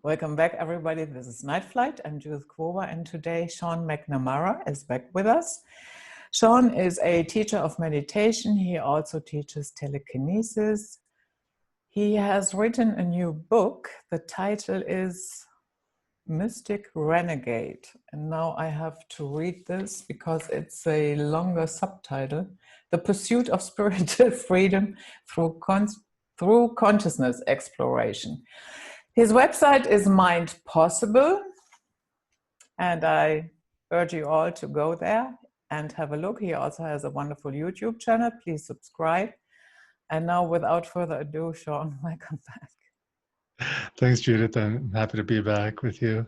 Welcome back, everybody. This is Night Flight. I'm Judith Quover, and today Sean McNamara is back with us. Sean is a teacher of meditation. He also teaches telekinesis. He has written a new book. The title is Mystic Renegade. And now I have to read this because it's a longer subtitle. The Pursuit of Spiritual Freedom through Consciousness Exploration. His website is Mind Possible, and I urge you all to go there and have a look. He also has a wonderful YouTube channel. Please subscribe. And now, without further ado, Sean, welcome back. Thanks, Judith. I'm happy to be back with you.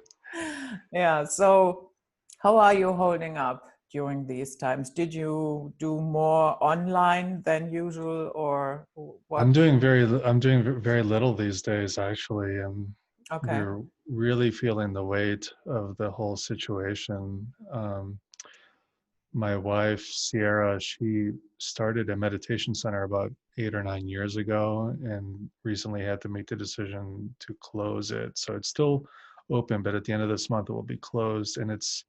Yeah, so how are you holding up during these times? Did you do more online than usual, or what? I'm doing very little these days, actually. Okay. We're really feeling the weight of the whole situation. My wife, Sierra, she started a meditation center about 8 or 9 years ago and recently had to make the decision to close it. So it's still open, but at the end of this month it will be closed. And it's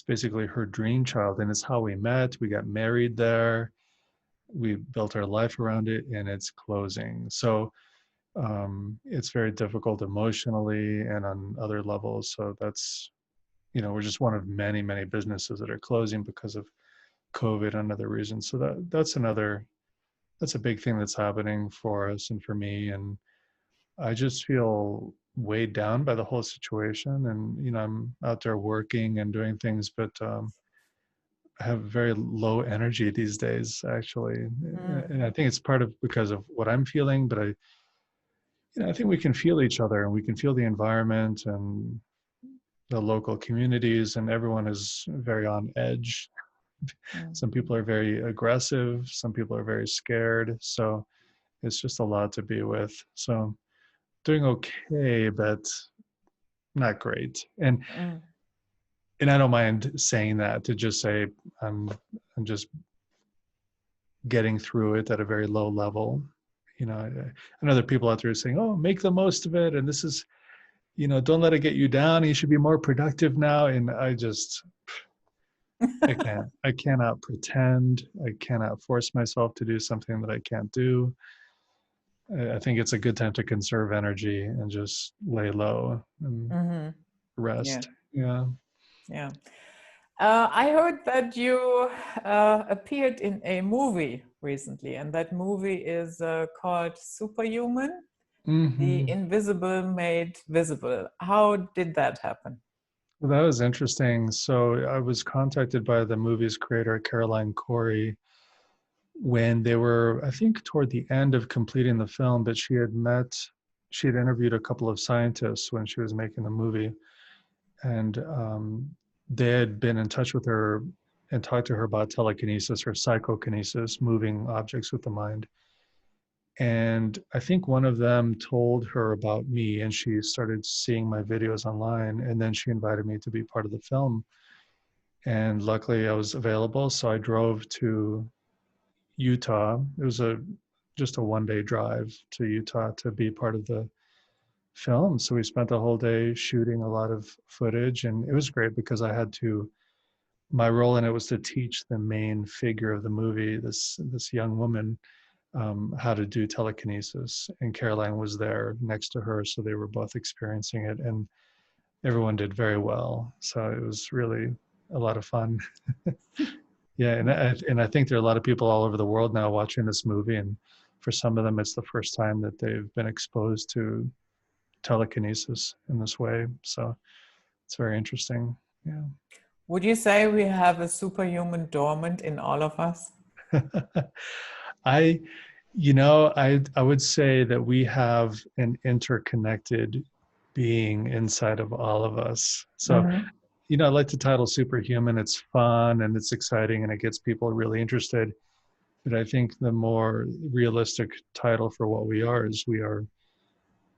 basically her dream child, and it's how we met. We got married there. We built our life around it, and it's closing. So it's very difficult emotionally and on other levels. So that's, we're just one of many, many businesses that are closing because of COVID and other reasons. So that's a big thing that's happening for us and for me. And I just feel weighed down by the whole situation. And, I'm out there working and doing things, but I have very low energy these days, actually. And I think it's because of what I'm feeling, but I think we can feel each other, and we can feel the environment and the local communities, and everyone is very on edge. Some people are very aggressive. Some people are very scared. So it's just a lot to be with. So doing okay, but not great. And I don't mind saying that, to just say I'm just getting through it at a very low level. And other people out there are saying, "Oh, make the most of it," and this is, don't let it get you down. You should be more productive now. And I cannot pretend. I cannot force myself to do something that I can't do. I think it's a good time to conserve energy and just lay low and rest. Yeah. I heard that you appeared in a movie recently, and that movie is called Superhuman, The Invisible Made Visible. How did that happen? Well, that was interesting. So I was contacted by the movie's creator, Caroline Corey, when they were, I think, toward the end of completing the film, but she had interviewed a couple of scientists when she was making the movie. And they had been in touch with her and talked to her about telekinesis or psychokinesis, moving objects with the mind. And I think one of them told her about me, and she started seeing my videos online, and then she invited me to be part of the film. And luckily I was available, so I drove to Utah. It was just a one-day drive to Utah to be part of the film. So we spent the whole day shooting a lot of footage, and it was great because my role in it was to teach the main figure of the movie, this young woman, how to do telekinesis. And Caroline was there next to her, so they were both experiencing it, and everyone did very well. So it was really a lot of fun. Yeah, and I think there are a lot of people all over the world now watching this movie, and for some of them it's the first time that they've been exposed to telekinesis in this way. So it's very interesting. Yeah. Would you say we have a superhuman dormant in all of us? I would say that we have an interconnected being inside of all of us. So, I like the title Superhuman. It's fun and it's exciting and it gets people really interested. But I think the more realistic title for what we are is we are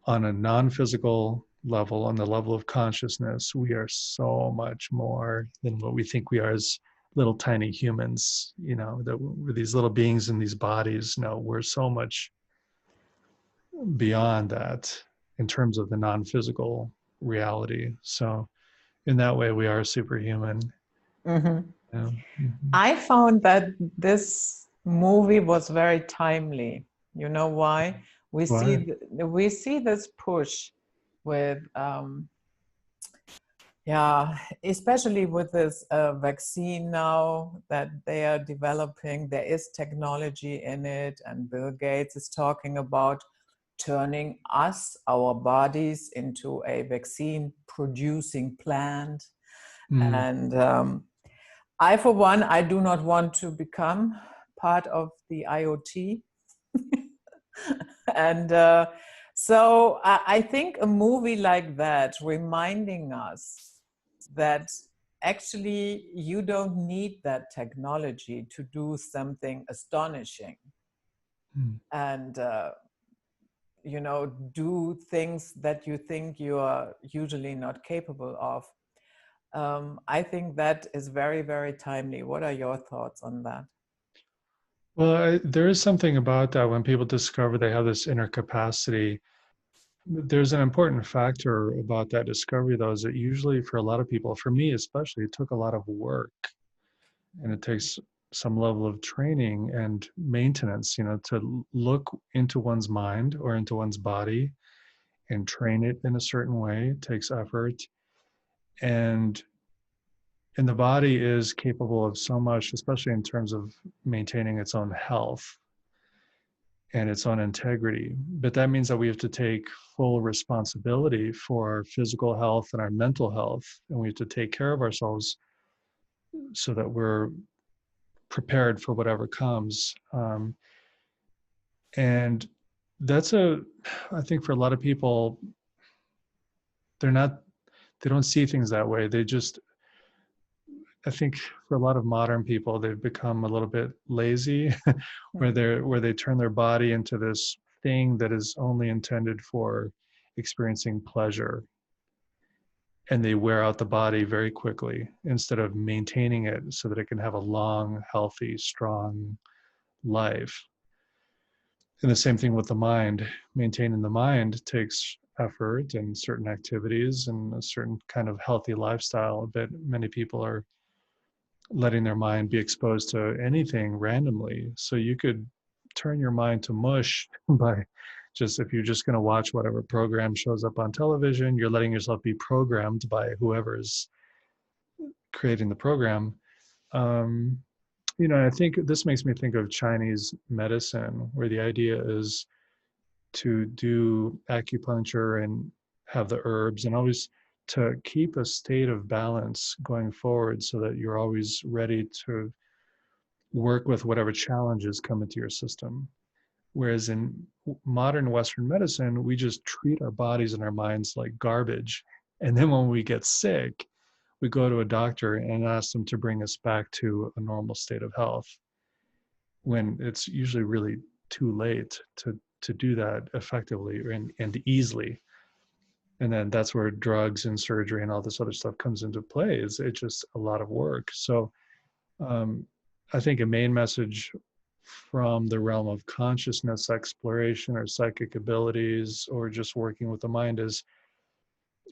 on a non-physical level, on the level of consciousness. We are so much more than what we think we are as little tiny humans, that we're these little beings in these bodies. No, we're so much beyond that in terms of the non-physical reality. So in that way, we are superhuman. Mhm. Yeah. Mhm. I found that this movie was very timely. You know why? Why? We see this push with yeah, especially with this vaccine now that they are developing. There is technology in it, and Bill Gates is talking about turning us, our bodies, into a vaccine producing plant. Mm. And I, for one, I do not want to become part of the IoT. And so I think a movie like that reminding us that actually you don't need that technology to do something astonishing Mm. and you know, do things that you think you are usually not capable of. I think that is very, very timely. What are your thoughts on that? Well, there is something about that when people discover they have this inner capacity. There's an important factor about that discovery, though, is that usually for a lot of people, for me especially, it took a lot of work, and it takes some level of training and maintenance, to look into one's mind or into one's body and train it in a certain way. It takes effort. And the body is capable of so much, especially in terms of maintaining its own health and its own integrity. But that means that we have to take full responsibility for our physical health and our mental health. And we have to take care of ourselves so that we're prepared for whatever comes. And that's I think for a lot of people, they're not, they don't see things that way. They just, I think for a lot of modern people, they've become a little bit lazy, where they turn their body into this thing that is only intended for experiencing pleasure, and they wear out the body very quickly instead of maintaining it so that it can have a long, healthy, strong life. And the same thing with the mind. Maintaining the mind takes effort and certain activities and a certain kind of healthy lifestyle. But many people are letting their mind be exposed to anything randomly. So you could turn your mind to mush by just, if you're just going to watch whatever program shows up on television, you're letting yourself be programmed by whoever is creating the program. Um, I think this makes me think of Chinese medicine, where the idea is to do acupuncture and have the herbs and always to keep a state of balance going forward so that you're always ready to work with whatever challenges come into your system. Whereas in modern Western medicine, we just treat our bodies and our minds like garbage. And then when we get sick, we go to a doctor and ask them to bring us back to a normal state of health, when it's usually really too late to do that effectively and easily. And then that's where drugs and surgery and all this other stuff comes into play. It's just a lot of work. So um, I think a main message from the realm of consciousness exploration or psychic abilities or just working with the mind is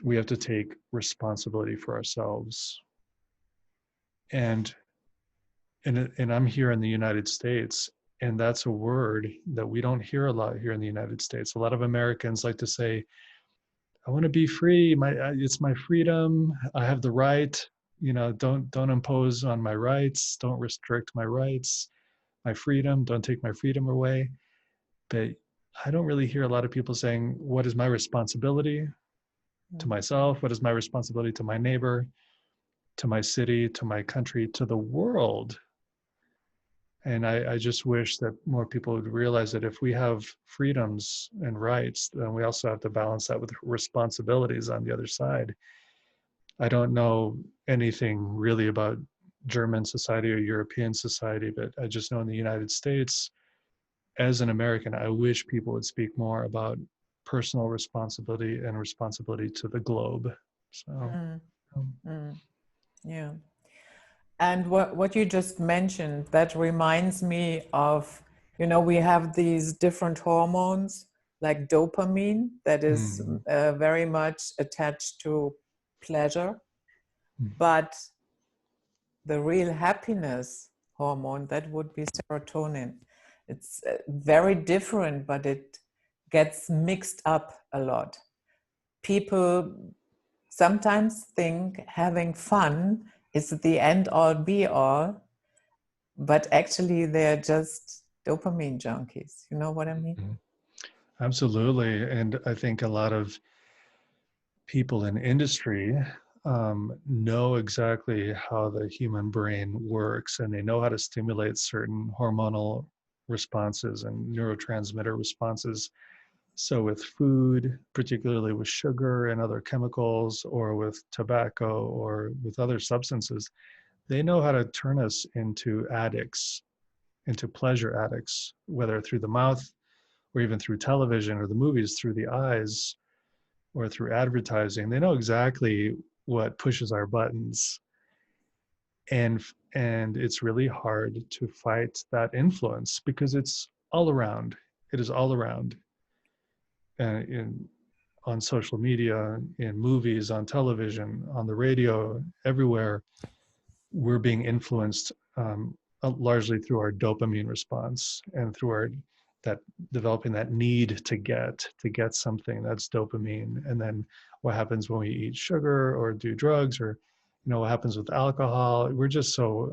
we have to take responsibility for ourselves. And and I'm here in the United States, and that's a word that we don't hear a lot here in the United States. A lot of Americans like to say, "I want to be free. It's my freedom. I have the right. Don't impose on my rights. Don't restrict my rights. My freedom. Don't take my freedom away." But I don't really hear a lot of people saying, "What is my responsibility to myself? What is my responsibility to my neighbor, to my city, to my country, to the world?" And I just wish that more people would realize that if we have freedoms and rights, then we also have to balance that with responsibilities on the other side. I don't know anything really about German society or European society, but I just know in the United States, as an American, I wish people would speak more about personal responsibility and responsibility to the globe. So, Mm, um, mm, yeah. And what you just mentioned, that reminds me of, you know, we have these different hormones like dopamine, that is Mm. very much attached to pleasure. Mm. But the real happiness hormone, that would be serotonin. It's very different, but it gets mixed up a lot. People sometimes think having fun is the end all be all, but actually they're just dopamine junkies. You know what I mean? Mm. Absolutely. And I think a lot of people in industry know exactly how the human brain works, and they know how to stimulate certain hormonal responses and neurotransmitter responses. So with food, particularly with sugar and other chemicals, or with tobacco or with other substances, they know how to turn us into addicts, into pleasure addicts, whether through the mouth or even through television or the movies, through the eyes or through advertising. They know exactly what pushes our buttons. And it's really hard to fight that influence because it's all around. It is all around. In on social media, in movies, on television, on the radio, everywhere, we're being influenced largely through our dopamine response and through our that developing that need to get something. That's dopamine. And then what happens when we eat sugar or do drugs, or what happens with alcohol? We're just so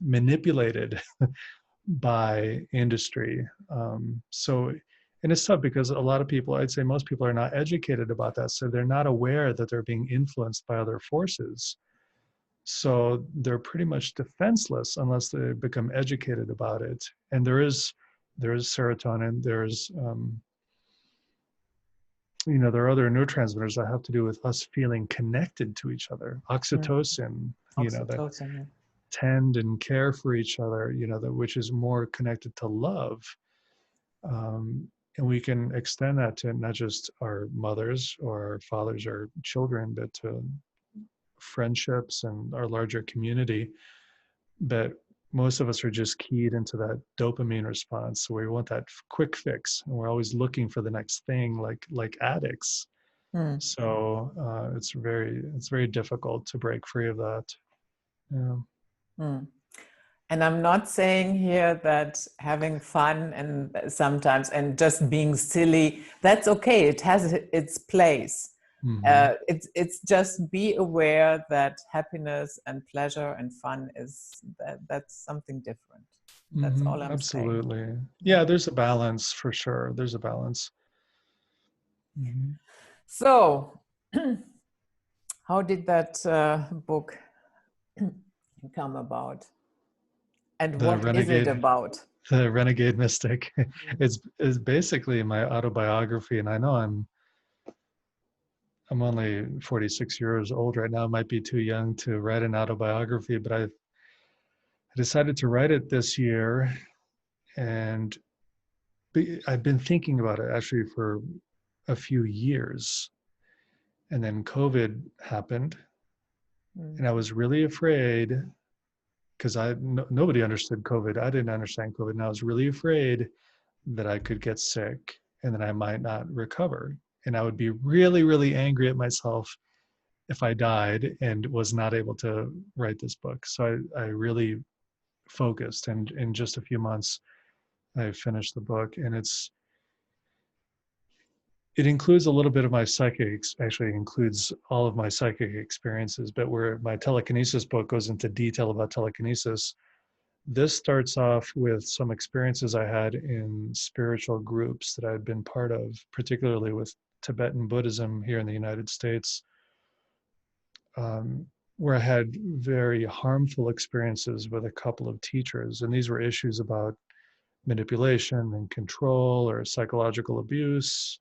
manipulated by industry. And it's tough because a lot of people, I'd say most people, are not educated about that. So they're not aware that they're being influenced by other forces. So they're pretty much defenseless unless they become educated about it. And there is serotonin. There are other neurotransmitters that have to do with us feeling connected to each other. Oxytocin, that Oxytocin, yeah. tend and care for each other, that which is more connected to love. And we can extend that to not just our mothers or our fathers or children, but to friendships and our larger community. But most of us are just keyed into that dopamine response. So we want that quick fix, and we're always looking for the next thing, like addicts. Mm. So it's very difficult to break free of that. Yeah. Mm. And I'm not saying here that having fun and sometimes and just being silly, that's okay. It has its place. Mm-hmm. It's just be aware that happiness and pleasure and fun that's something different. That's all I'm saying. Absolutely. Yeah, there's a balance for sure. There's a balance. Mm-hmm. So, how did that book come about? And The what is it Renegade, about? the Renegade Mystic. It's basically my autobiography, and I know I'm only 46 years old right now. I might be too young to write an autobiography, but I decided to write it this year, and I've been thinking about it actually for a few years. And then COVID happened, and I was really afraid because nobody understood COVID. I didn't understand COVID, and I was really afraid that I could get sick and that I might not recover. And I would be really, really angry at myself if I died and was not able to write this book. So I really focused, and in just a few months, I finished the book. And it includes a little bit of my psychics, actually includes all of my psychic experiences, but where my telekinesis book goes into detail about telekinesis, this starts off with some experiences I had in spiritual groups that I'd been part of, particularly with Tibetan Buddhism here in the United States, where I had very harmful experiences with a couple of teachers. And these were issues about manipulation and control, or psychological abuse,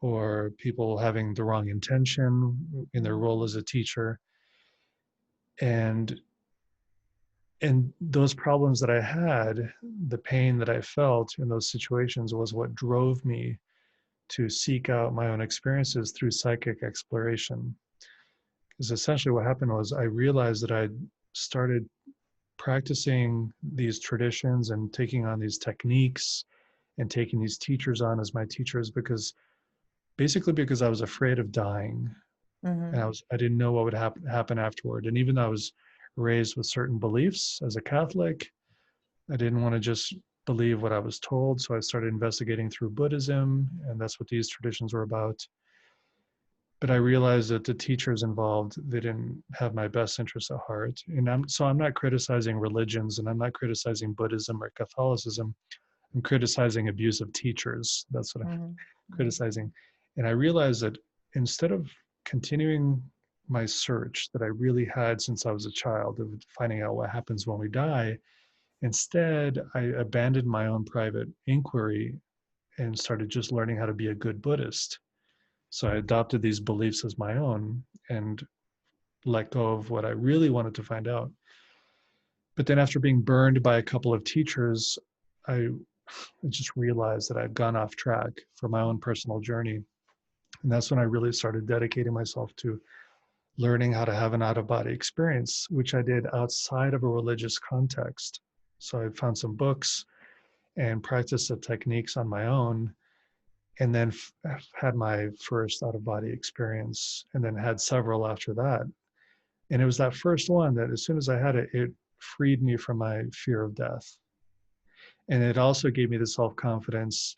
or people having the wrong intention in their role as a teacher. And those problems that I had, the pain that I felt in those situations, was what drove me to seek out my own experiences through psychic exploration. Because essentially what happened was I realized that I started practicing these traditions and taking on these techniques and taking these teachers on as my teachers because I was afraid of dying, and Mm-hmm. I didn't know what would happen afterward. And even though I was raised with certain beliefs as a Catholic, I didn't want to just believe what I was told. So I started investigating through Buddhism, and that's what these traditions were about. But I realized that the teachers involved, they didn't have my best interests at heart. And I'm not criticizing religions, and I'm not criticizing Buddhism or Catholicism. I'm criticizing abusive teachers. That's what I'm Mm-hmm. criticizing. And I realized that instead of continuing my search that I really had since I was a child of finding out what happens when we die, instead I abandoned my own private inquiry and started just learning how to be a good Buddhist. So I adopted these beliefs as my own and let go of what I really wanted to find out. But then after being burned by a couple of teachers, I just realized that I'd gone off track for my own personal journey. And that's when I really started dedicating myself to learning how to have an out of body experience, which I did outside of a religious context. So I found some books and practiced the techniques on my own, and then had my first out of body experience, and then had several after that. And it was that first one that, as soon as I had it, it freed me from my fear of death. And it also gave me the self confidence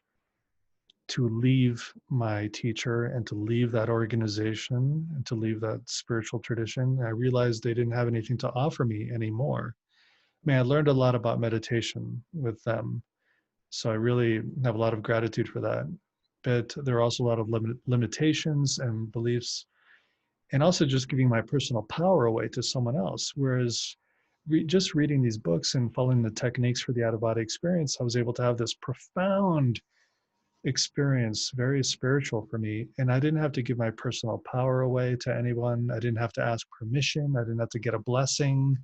to leave my teacher and to leave that organization and to leave that spiritual tradition. I realized they didn't have anything to offer me anymore. I mean, I learned a lot about meditation with them. So I really have a lot of gratitude for that. But there are also a lot of limitations and beliefs, and also just giving my personal power away to someone else. Whereas just reading these books and following the techniques for the out of body experience, I was able to have this profound experience, very spiritual for me. And I didn't have to give my personal power away to anyone. I didn't have to ask permission. I didn't have to get a blessing.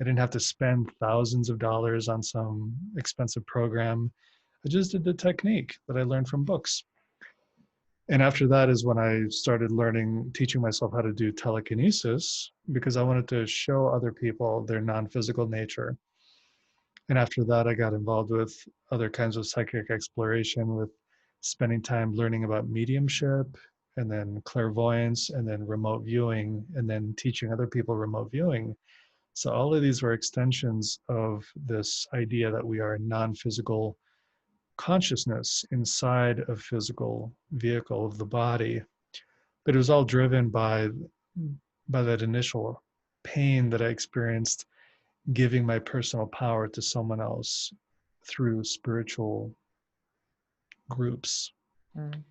I didn't have to spend thousands of dollars on some expensive program. I just did the technique that I learned from books. And after that is when I started teaching myself how to do telekinesis, because I wanted to show other people their non-physical nature. And after that, I got involved with other kinds of psychic exploration, with spending time learning about mediumship, and then clairvoyance, and then remote viewing, and then teaching other people remote viewing. So all of these were extensions of this idea that we are a non-physical consciousness inside a physical vehicle of the body. But it was all driven by that initial pain that I experienced giving my personal power to someone else through spiritual groups Mm.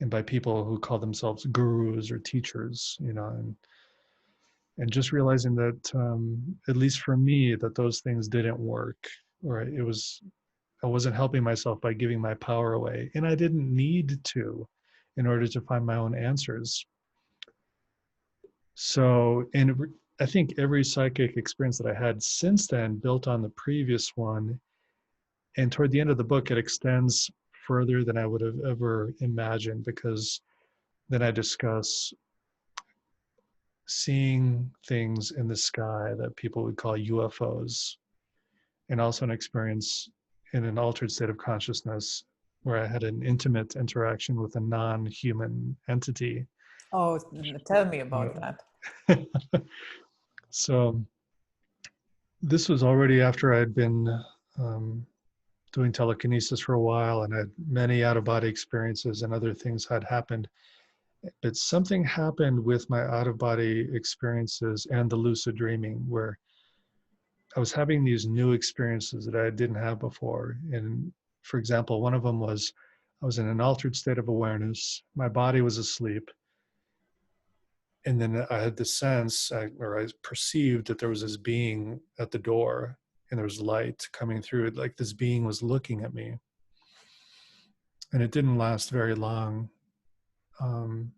and by people who call themselves gurus or teachers, and just realizing that, at least for me, that those things didn't work, or I wasn't helping myself by giving my power away, and I didn't need to in order to find my own answers. So, I think every psychic experience that I had since then built on the previous one. And toward the end of the book, it extends further than I would have ever imagined, because then I discuss seeing things in the sky that people would call UFOs, and also an experience in an altered state of consciousness where I had an intimate interaction with a non-human entity. Oh, tell me about Uh, that. so this was already after I'd been um, doing telekinesis for a while, and I had many out-of-body experiences and other things had happened. But something happened with my out-of-body experiences and the lucid dreaming, where I was having these new experiences that I didn't have before. And for example, one of them was I was in an altered state of awareness. My body was asleep. And then I had the sense, or I perceived that there was this being at the door, and there was light coming through it, like this being was looking at me. And it didn't last very long. Um,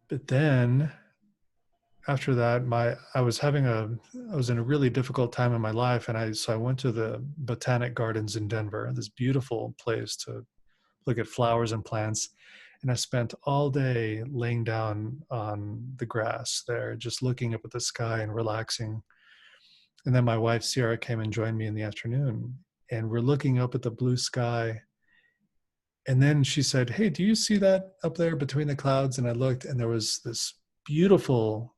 but then after that, I was in a really difficult time in my life, and I went to the Botanic Gardens in Denver, this beautiful place to look at flowers and plants. And I spent all day laying down on the grass there, just looking up at the sky and relaxing. And then my wife Sierra came and joined me in the afternoon. and we're looking up at the blue sky. And then she said, "Hey, do you see that up there between the clouds?" And I looked, and there was this beautiful,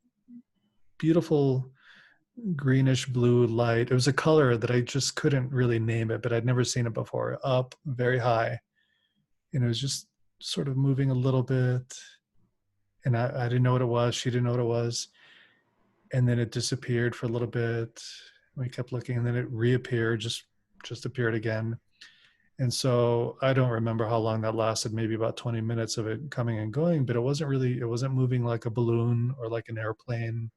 beautiful greenish blue light. It was a color that I just couldn't really name it, but I'd never seen it before, up very high. And it was just sort of moving a little bit. And I didn't know what it was. She didn't know what it was. And then it disappeared for a little bit. We kept looking, and then it reappeared, just appeared again. And so I don't remember how long that lasted, maybe about 20 minutes of it coming and going, but it wasn't moving like a balloon or like an airplane.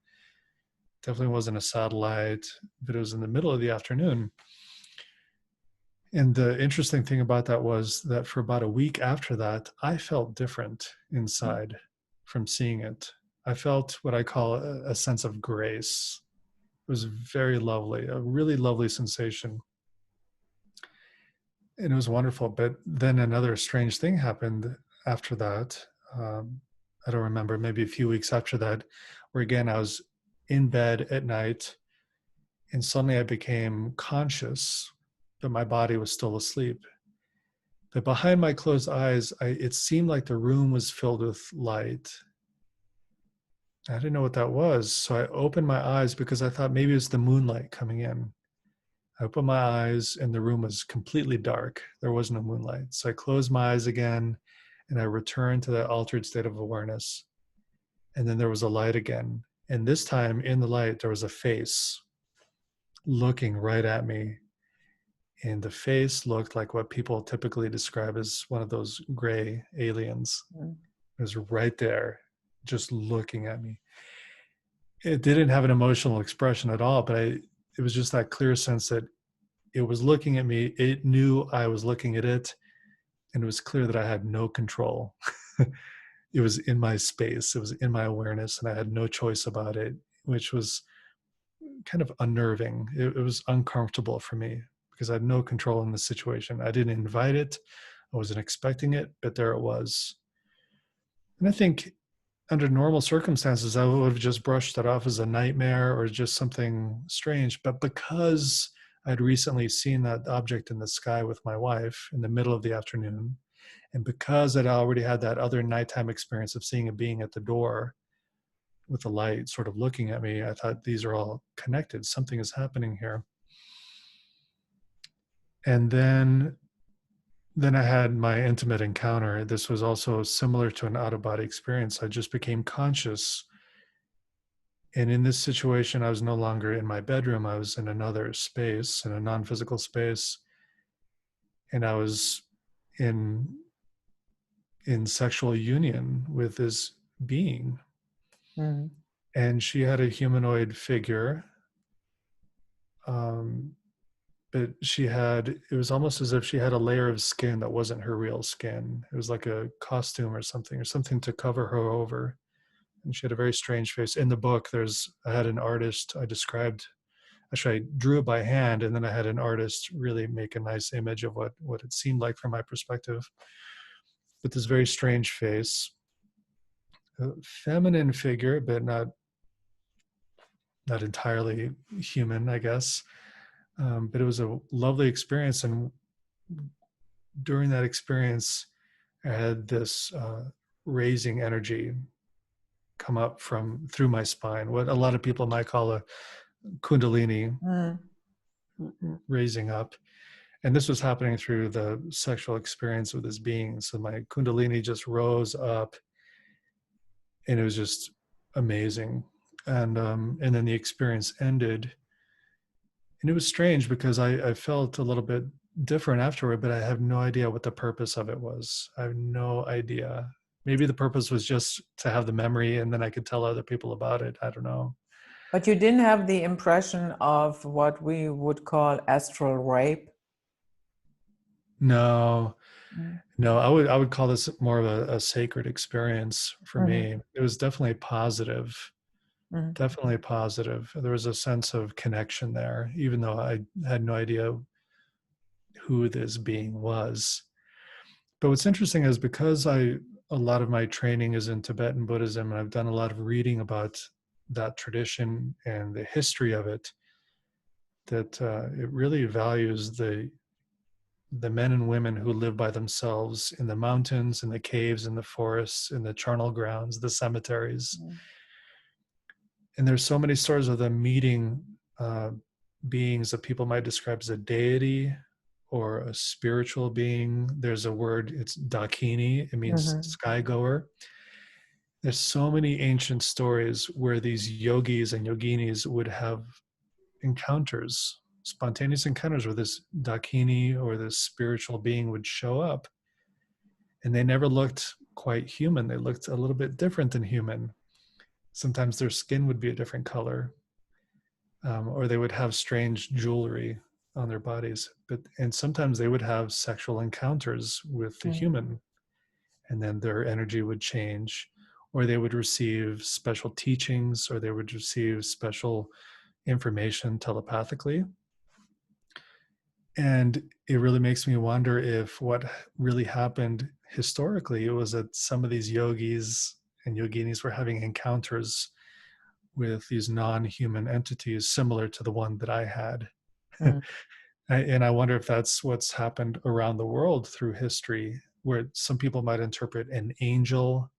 Definitely wasn't a satellite, but it was in the middle of the afternoon. And the interesting thing about that was that for about a week after that, I felt different inside from seeing it. I felt what I call a sense of grace. It was very lovely, a really lovely sensation. And it was wonderful. But then another strange thing happened after that. I don't remember, maybe a few weeks after that, where again, I was in bed at night, and suddenly I became conscious, but my body was still asleep. But behind my closed eyes, it seemed like the room was filled with light. I didn't know what that was. So I opened my eyes because I thought maybe it was the moonlight coming in. I opened my eyes and the room was completely dark. There was no moonlight. So I closed my eyes again and I returned to that altered state of awareness. And then there was a light again. And this time in the light, there was a face looking right at me. And the face looked like what people typically describe as one of those gray aliens. It was right there, just looking at me. It didn't have an emotional expression at all, but it was just that clear sense that it was looking at me. It knew I was looking at it, and it was clear that I had no control. It was in my space. It was in my awareness, and I had no choice about it, which was kind of unnerving. It was uncomfortable for me because I had no control in the situation. I didn't invite it. I wasn't expecting it, but there it was. And I think under normal circumstances, I would have just brushed it off as a nightmare or just something strange. But because I'd recently seen that object in the sky with my wife in the middle of the afternoon, and because I'd already had that other nighttime experience of seeing a being at the door with the light sort of looking at me, I thought these are all connected. Something is happening here. And then I had my intimate encounter. This was also similar to an out-of-body experience. I just became conscious. And in this situation, I was no longer in my bedroom. I was in another space, in a non-physical space. And I was in sexual union with this being. Mm. And she had a humanoid figure. But it was almost as if she had a layer of skin that wasn't her real skin. It was like a costume or something to cover her over. And she had a very strange face. In the book, I had an artist I drew it by hand, and then I had an artist really make a nice image of what it seemed like from my perspective. But this very strange face, a feminine figure, but not entirely human, I guess. But it was a lovely experience. And during that experience, I had this raising energy come up through my spine, what a lot of people might call a kundalini raising up. And this was happening through the sexual experience with this being. So my kundalini just rose up, and it was just amazing. And then the experience ended. And it was strange because I felt a little bit different afterward, but I have no idea what the purpose of it was. I have no idea. Maybe the purpose was just to have the memory and then I could tell other people about it. I don't know. But you didn't have the impression of what we would call astral rape? No, I would call this more of a sacred experience for me. It was definitely positive. Definitely positive. There was a sense of connection there, even though I had no idea who this being was. But what's interesting is because a lot of my training is in Tibetan Buddhism, and I've done a lot of reading about that tradition and the history of it, that it really values the the men and women who live by themselves in the mountains, in the caves, in the forests, in the charnel grounds, the cemeteries. And there's so many stories of them meeting beings that people might describe as a deity or a spiritual being. There's a word, it's dakini, it means sky goer. There's so many ancient stories where these yogis and yoginis would have encounters, spontaneous encounters where this dakini or this spiritual being would show up. And they never looked quite human. They looked a little bit different than human. Sometimes their skin would be a different color, or they would have strange jewelry on their bodies. And sometimes they would have sexual encounters with the human, and then their energy would change, or they would receive special teachings, or they would receive special information telepathically. And it really makes me wonder if what really happened historically, it was that some of these yogis and yoginis were having encounters with these non-human entities similar to the one that I had. And I wonder if that's what's happened around the world through history, where some people might interpret an angel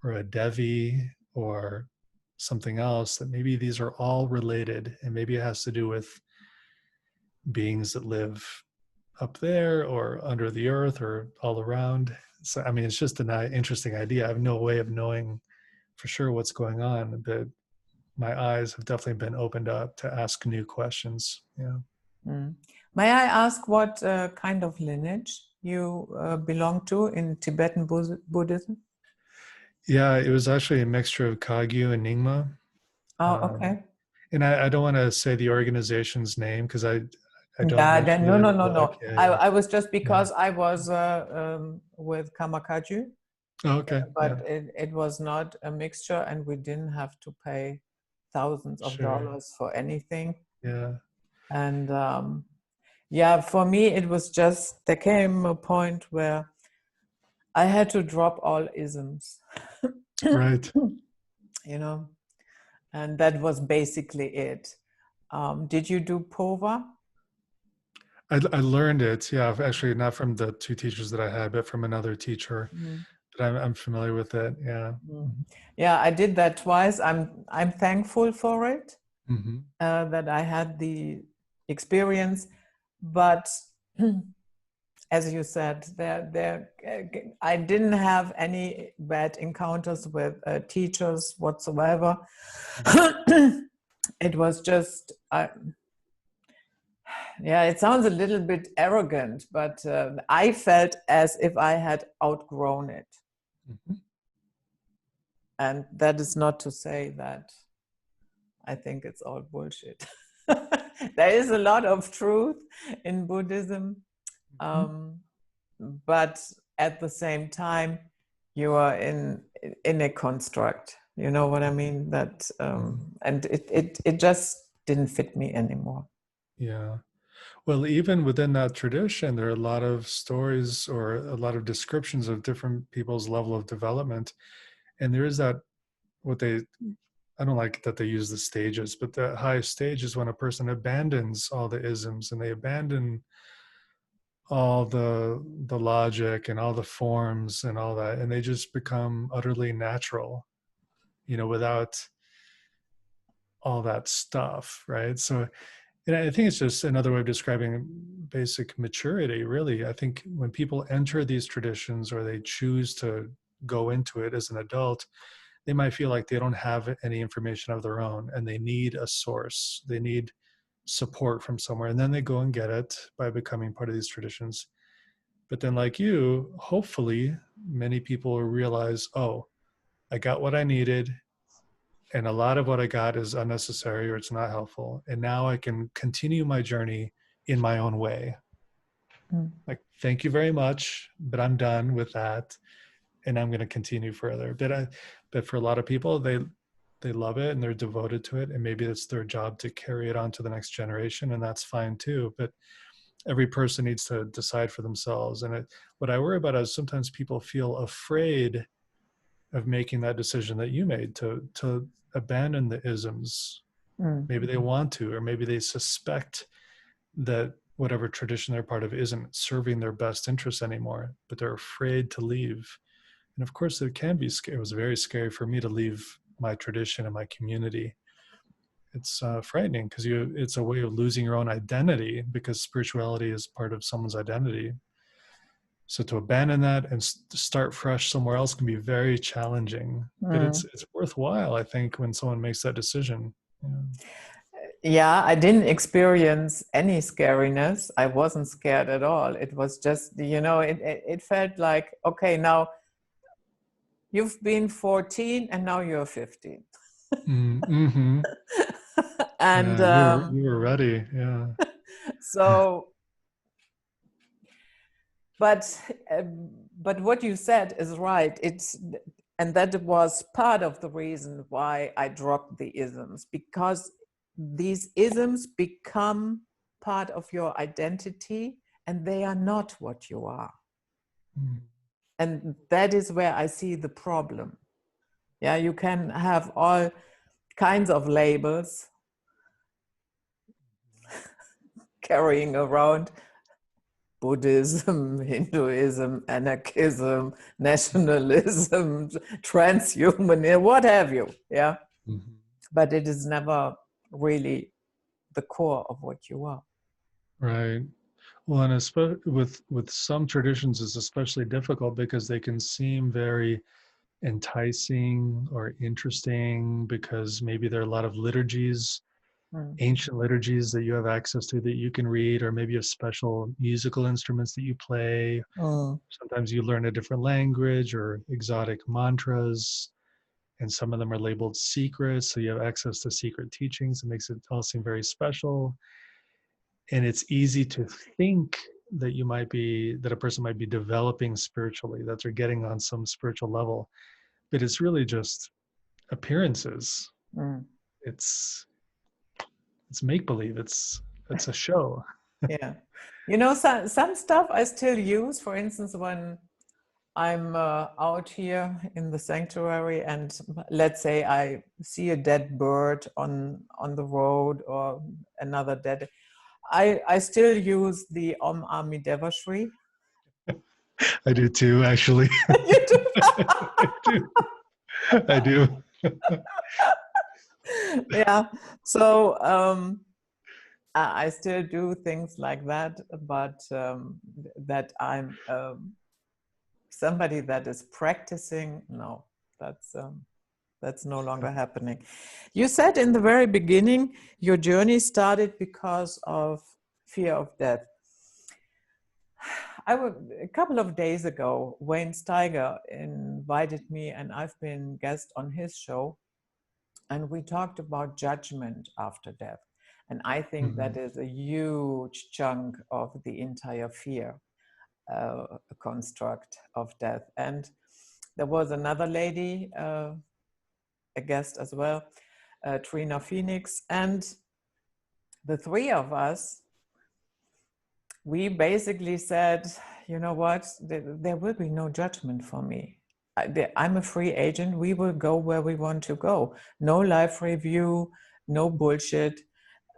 or a devi or something else, that maybe these are all related, and maybe it has to do with beings that live up there or under the earth or all around. So, I mean, it's just an interesting idea. I have no way of knowing for sure what's going on, but my eyes have definitely been opened up to ask new questions. Yeah. May I ask what kind of lineage you belong to in Tibetan Buddhism? Yeah, it was actually a mixture of Kagyu and Nyingma. Oh, okay. And I don't want to say the organization's name because I don't Yeah, mention no, it in no, the no, book. no. Yeah, I was just because I was with Kamakaju, Oh, okay. but it was not a mixture, and we didn't have to pay thousands of dollars for anything. Yeah. And yeah, for me, it was just, there came a point where I had to drop all isms. Right. You know, and that was basically it. Did you do Pova? I learned it. Yeah, actually not from the two teachers that I had, but from another teacher. But I'm familiar with it. Yeah. Yeah, I did that twice. I'm thankful for it, Mm-hmm. that I had the experience. But as you said, I didn't have any bad encounters with teachers whatsoever. It was just, yeah, it sounds a little bit arrogant, but I felt as if I had outgrown it. And that is not to say that I think it's all bullshit. There is a lot of truth in Buddhism, but at the same time, you are in a construct. You know what I mean? That and it just didn't fit me anymore. Yeah. Well, even within that tradition, there are a lot of stories or a lot of descriptions of different people's level of development. And there is that, I don't like that they use the stages, but the highest stage is when a person abandons all the isms and they abandon all the logic and all the forms and all that, and they just become utterly natural, without all that stuff, right? So, and I think it's just another way of describing basic maturity, really. I think when people enter these traditions or they choose to go into it as an adult, they might feel like they don't have any information of their own and they need a source. They need support from somewhere. And then they go and get it by becoming part of these traditions. But then, like you, hopefully, many people will realize, oh, I got what I needed. And a lot of what I got is unnecessary or it's not helpful. And now I can continue my journey in my own way. Like, thank you very much, but I'm done with that. And I'm going to continue further. But for a lot of people, they love it and they're devoted to it. And maybe it's their job to carry it on to the next generation. And that's fine too. But every person needs to decide for themselves. And what I worry about is sometimes people feel afraid of making that decision that you made to abandon the isms. Maybe they want to, or maybe they suspect that whatever tradition they're part of isn't serving their best interests anymore, but they're afraid to leave. And of course, it can be scary. It was very scary for me to leave my tradition and my community. It's frightening because it's a way of losing your own identity, because spirituality is part of someone's identity. So to abandon that and start fresh somewhere else can be very challenging, but it's worthwhile, I think, when someone makes that decision. Yeah. Yeah, I didn't experience any scariness. I wasn't scared at all. It was just, it felt like, okay, now you've been 14 and now you're 15. Mm-hmm. And yeah, you were ready. Yeah. so, but what you said is right. And that was part of the reason why I dropped the isms, because these isms become part of your identity and they are not what you are. And that is where I see the problem. Yeah, you can have all kinds of labels carrying around: Buddhism, Hinduism, anarchism, nationalism, transhumanism, what have you. Yeah. Mm-hmm. But it is never really the core of what you are. Right. Well, and with some traditions, it's especially difficult because they can seem very enticing or interesting, because maybe there are a lot of liturgies, ancient liturgies that you have access to that you can read, or maybe you have special musical instruments that you play. Sometimes you learn a different language or exotic mantras, and some of them are labeled secrets, so you have access to secret teachings. It makes it all seem very special. And it's easy to think that that a person might be developing spiritually, that they're getting on some spiritual level, but it's really just appearances. It's make-believe. It's a show. Yeah. Some stuff I still use. For instance, when I'm out here in the sanctuary and let's say I see a dead bird on the road or another dead, I still use the Om Ami Devashri. I do too, actually. You do? I do. Yeah. So I still do things like that, but that I'm somebody that is practicing, no, that's no longer happening. You said in the very beginning, your journey started because of fear of death. A couple of days ago, Wayne Steiger invited me, and I've been guest on his show, and we talked about judgment after death. And I think that is a huge chunk of the entire fear construct of death. And there was another lady, a guest as well, Trina Phoenix, and the three of us, we basically said, you know what, there will be no judgment for me. I'm a free agent. We will go where we want to go. No life review, no bullshit.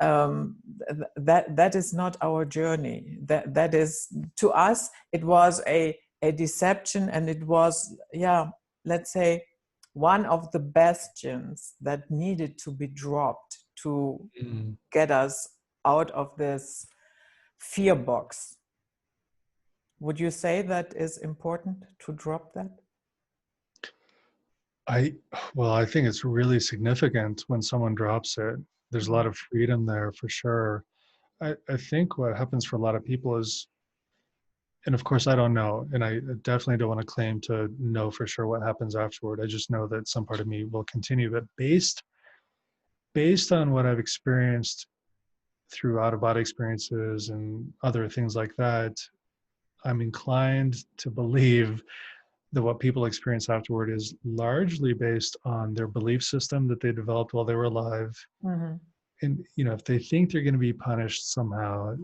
That is not our journey. That is, to us, it was a deception, and it was, let's say, one of the bastions that needed to be dropped to get us out of this fear box. Would you say that is important to drop that? I think it's really significant when someone drops it. There's a lot of freedom there for sure. I think what happens for a lot of people is, and of course I don't know, and I definitely don't want to claim to know for sure what happens afterward. I just know that some part of me will continue, but based on what I've experienced through out-of-body experiences and other things like that, I'm inclined to believe that what people experience afterward is largely based on their belief system that they developed while they were alive. And if they think they're going to be punished somehow,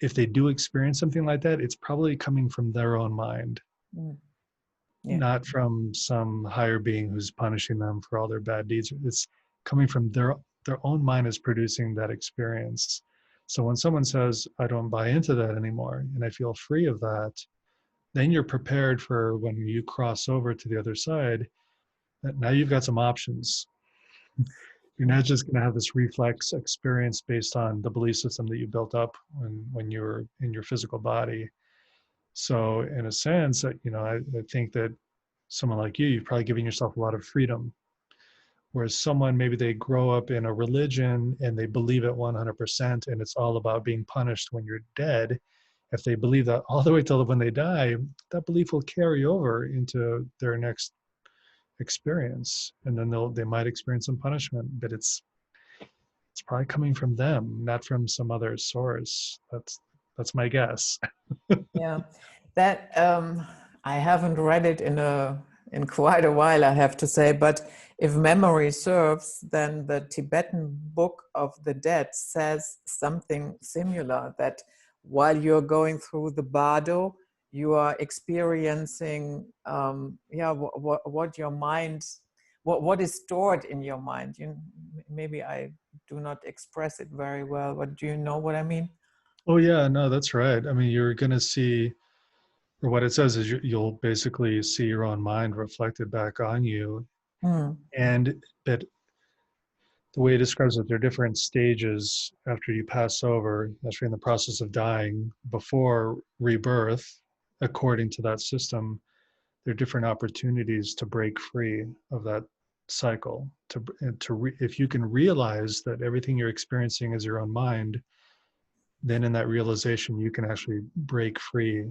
if they do experience something like that, it's probably coming from their own mind, not from some higher being who's punishing them for all their bad deeds. It's coming from their own mind is producing that experience. So when someone says, I don't buy into that anymore, and I feel free of that, then you're prepared for when you cross over to the other side, that now you've got some options. You're not just going to have this reflex experience based on the belief system that you built up when you were in your physical body. So in a sense, I think that someone like you, you've probably given yourself a lot of freedom. Whereas someone, maybe they grow up in a religion and they believe it 100%, and it's all about being punished when you're dead. If they believe that all the way till when they die, that belief will carry over into their next experience, and then they might experience some punishment, but it's probably coming from them, not from some other source. That's my guess. Yeah, that I haven't read it in quite a while, I have to say. But if memory serves, then the Tibetan Book of the Dead says something similar. That while you're going through the bardo, you are experiencing, what your mind, what is stored in your mind. Maybe I do not express it very well, but do you know what I mean? Oh yeah, no, that's right. I mean, you're going to see, or what it says is you'll basically see your own mind reflected back on you. Hmm. And that the way it describes it, there are different stages after you pass over, actually in the process of dying, before rebirth, according to that system. There are different opportunities to break free of that cycle. If you can realize that everything you're experiencing is your own mind, then in that realization you can actually break free.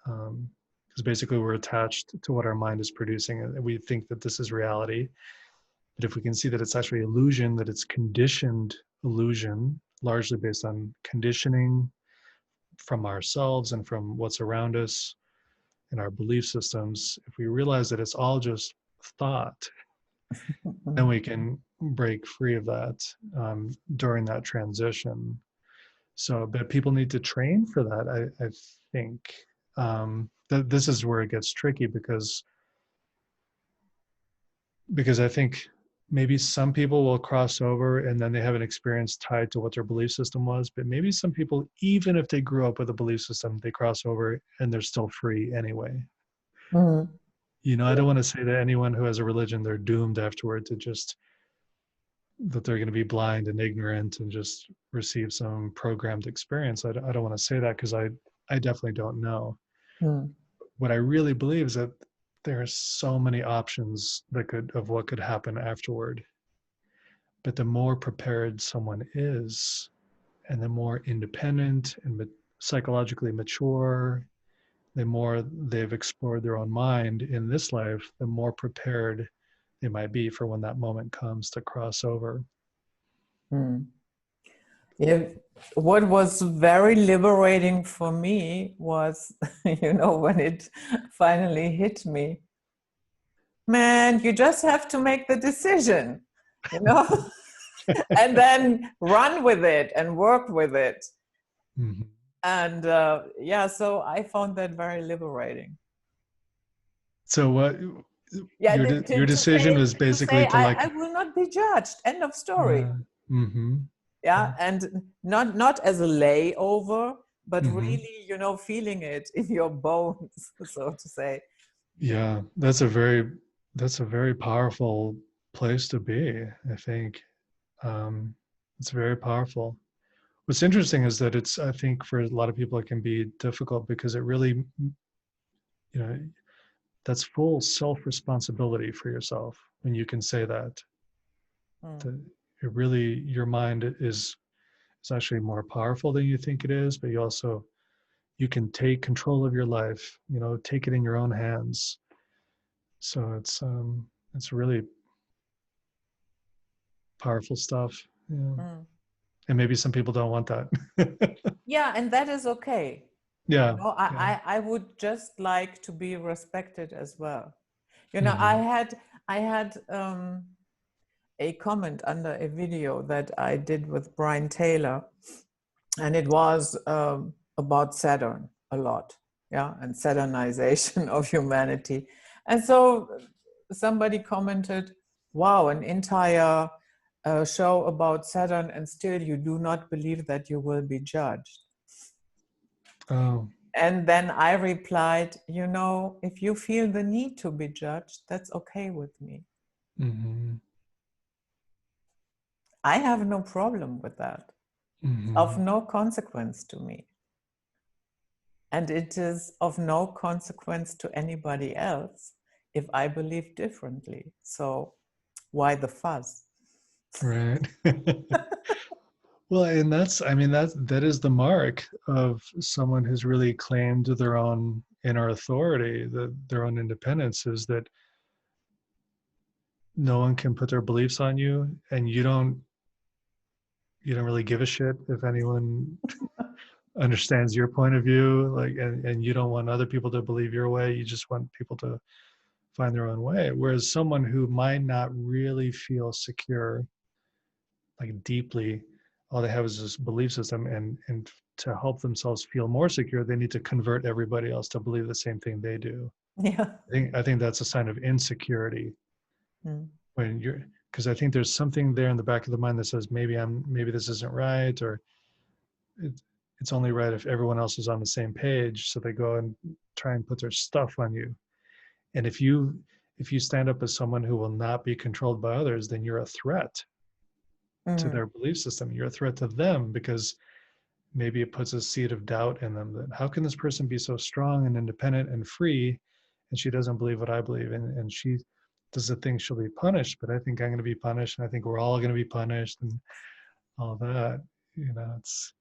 Because basically we're attached to what our mind is producing, and we think that this is reality. But if we can see that it's actually illusion, that it's conditioned illusion, largely based on conditioning from ourselves and from what's around us and our belief systems, if we realize that it's all just thought, then we can break free of that during that transition. So, but people need to train for that, I think. This is where it gets tricky because I think maybe some people will cross over and then they have an experience tied to what their belief system was. But maybe some people, even if they grew up with a belief system, they cross over and they're still free anyway. Mm-hmm. I don't want to say that anyone who has a religion, they're doomed afterward to just, that they're going to be blind and ignorant and just receive some programmed experience. I don't want to say that because I definitely don't know. Mm. What I really believe is that there are so many options of what could happen afterward. But the more prepared someone is, and the more independent and psychologically mature, the more they've explored their own mind in this life, the more prepared they might be for when that moment comes to cross over. Mm. Yeah, what was very liberating for me was, when it finally hit me, man, you just have to make the decision, you know, and then run with it and work with it. Mm-hmm. And so I found that very liberating. So what Yeah, your decision was to basically say to like, I will not be judged. End of story. mm-hmm, Yeah, and not as a layover, but mm-hmm. really, feeling it in your bones, so to say. Yeah, that's a very powerful place to be. I think it's very powerful. What's interesting is that I think for a lot of people it can be difficult because it really, that's full self-responsibility for yourself when you can say that. Mm. That it really, your mind is actually more powerful than you think it is, but you can take control of your life, take it in your own hands. So it's really powerful stuff. Yeah. Mm. And maybe some people don't want that. Yeah, and that is okay. Yeah. Yeah. I would just like to be respected as well. Mm-hmm. I had a comment under a video that I did with Brian Taylor, and it was about Saturn a lot, yeah, and Saturnization of humanity. And so somebody commented, wow, an entire a show about Saturn and still you do not believe that you will be judged. Oh. And then I replied, if you feel the need to be judged, that's okay with me. Mm-hmm. I have no problem with that. Mm-hmm. Of no consequence to me. And it is of no consequence to anybody else if I believe differently. So why the fuss? Right. Well, and that is the mark of someone who's really claimed their own inner authority, their own independence, is that no one can put their beliefs on you, and you don't really give a shit if anyone understands your point of view, like, and you don't want other people to believe your way. You just want people to find their own way. Whereas someone who might not really feel secure, like deeply, all they have is this belief system, and to help themselves feel more secure, they need to convert everybody else to believe the same thing they do. Yeah. I think that's a sign of insecurity. When you're, because I think there's something there in the back of the mind that says maybe this isn't right, or it's only right if everyone else is on the same page. So they go and try and put their stuff on you. And if you stand up as someone who will not be controlled by others, then you're a threat to their belief system. You're a threat to them, because maybe it puts a seed of doubt in them, that how can this person be so strong and independent and free, and she doesn't believe what I believe, and she doesn't think she'll be punished, but I think I'm going to be punished, and I think we're all going to be punished, and all that. It's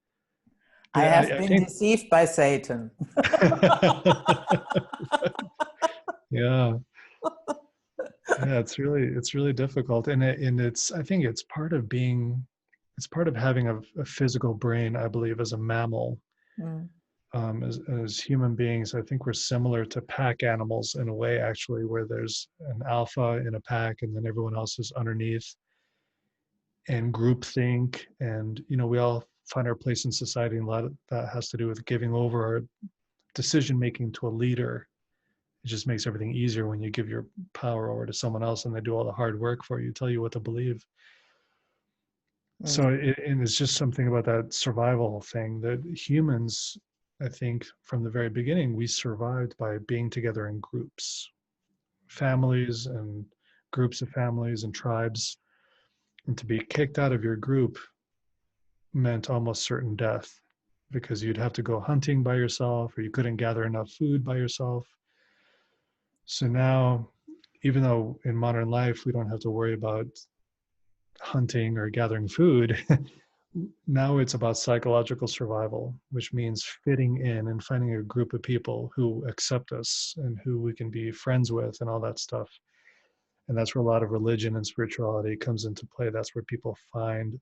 I but have I been think deceived by Satan. yeah, it's really difficult, and it's, I think it's part of having a physical brain, I believe, as a mammal. As human beings, I think we're similar to pack animals in a way, actually, where there's an alpha in a pack and then everyone else is underneath, and groupthink, and we all find our place in society, and a lot of that has to do with giving over our decision making to a leader. It just makes everything easier when you give your power over to someone else and they do all the hard work for you, tell you what to believe. So and it's just something about that survival thing, that humans, I think from the very beginning, we survived by being together in groups, families and groups of families and tribes. And to be kicked out of your group meant almost certain death, because you'd have to go hunting by yourself, or you couldn't gather enough food by yourself. So now, even though in modern life we don't have to worry about hunting or gathering food, now it's about psychological survival, which means fitting in and finding a group of people who accept us and who we can be friends with and all that stuff. And that's where a lot of religion and spirituality comes into play. That's where people find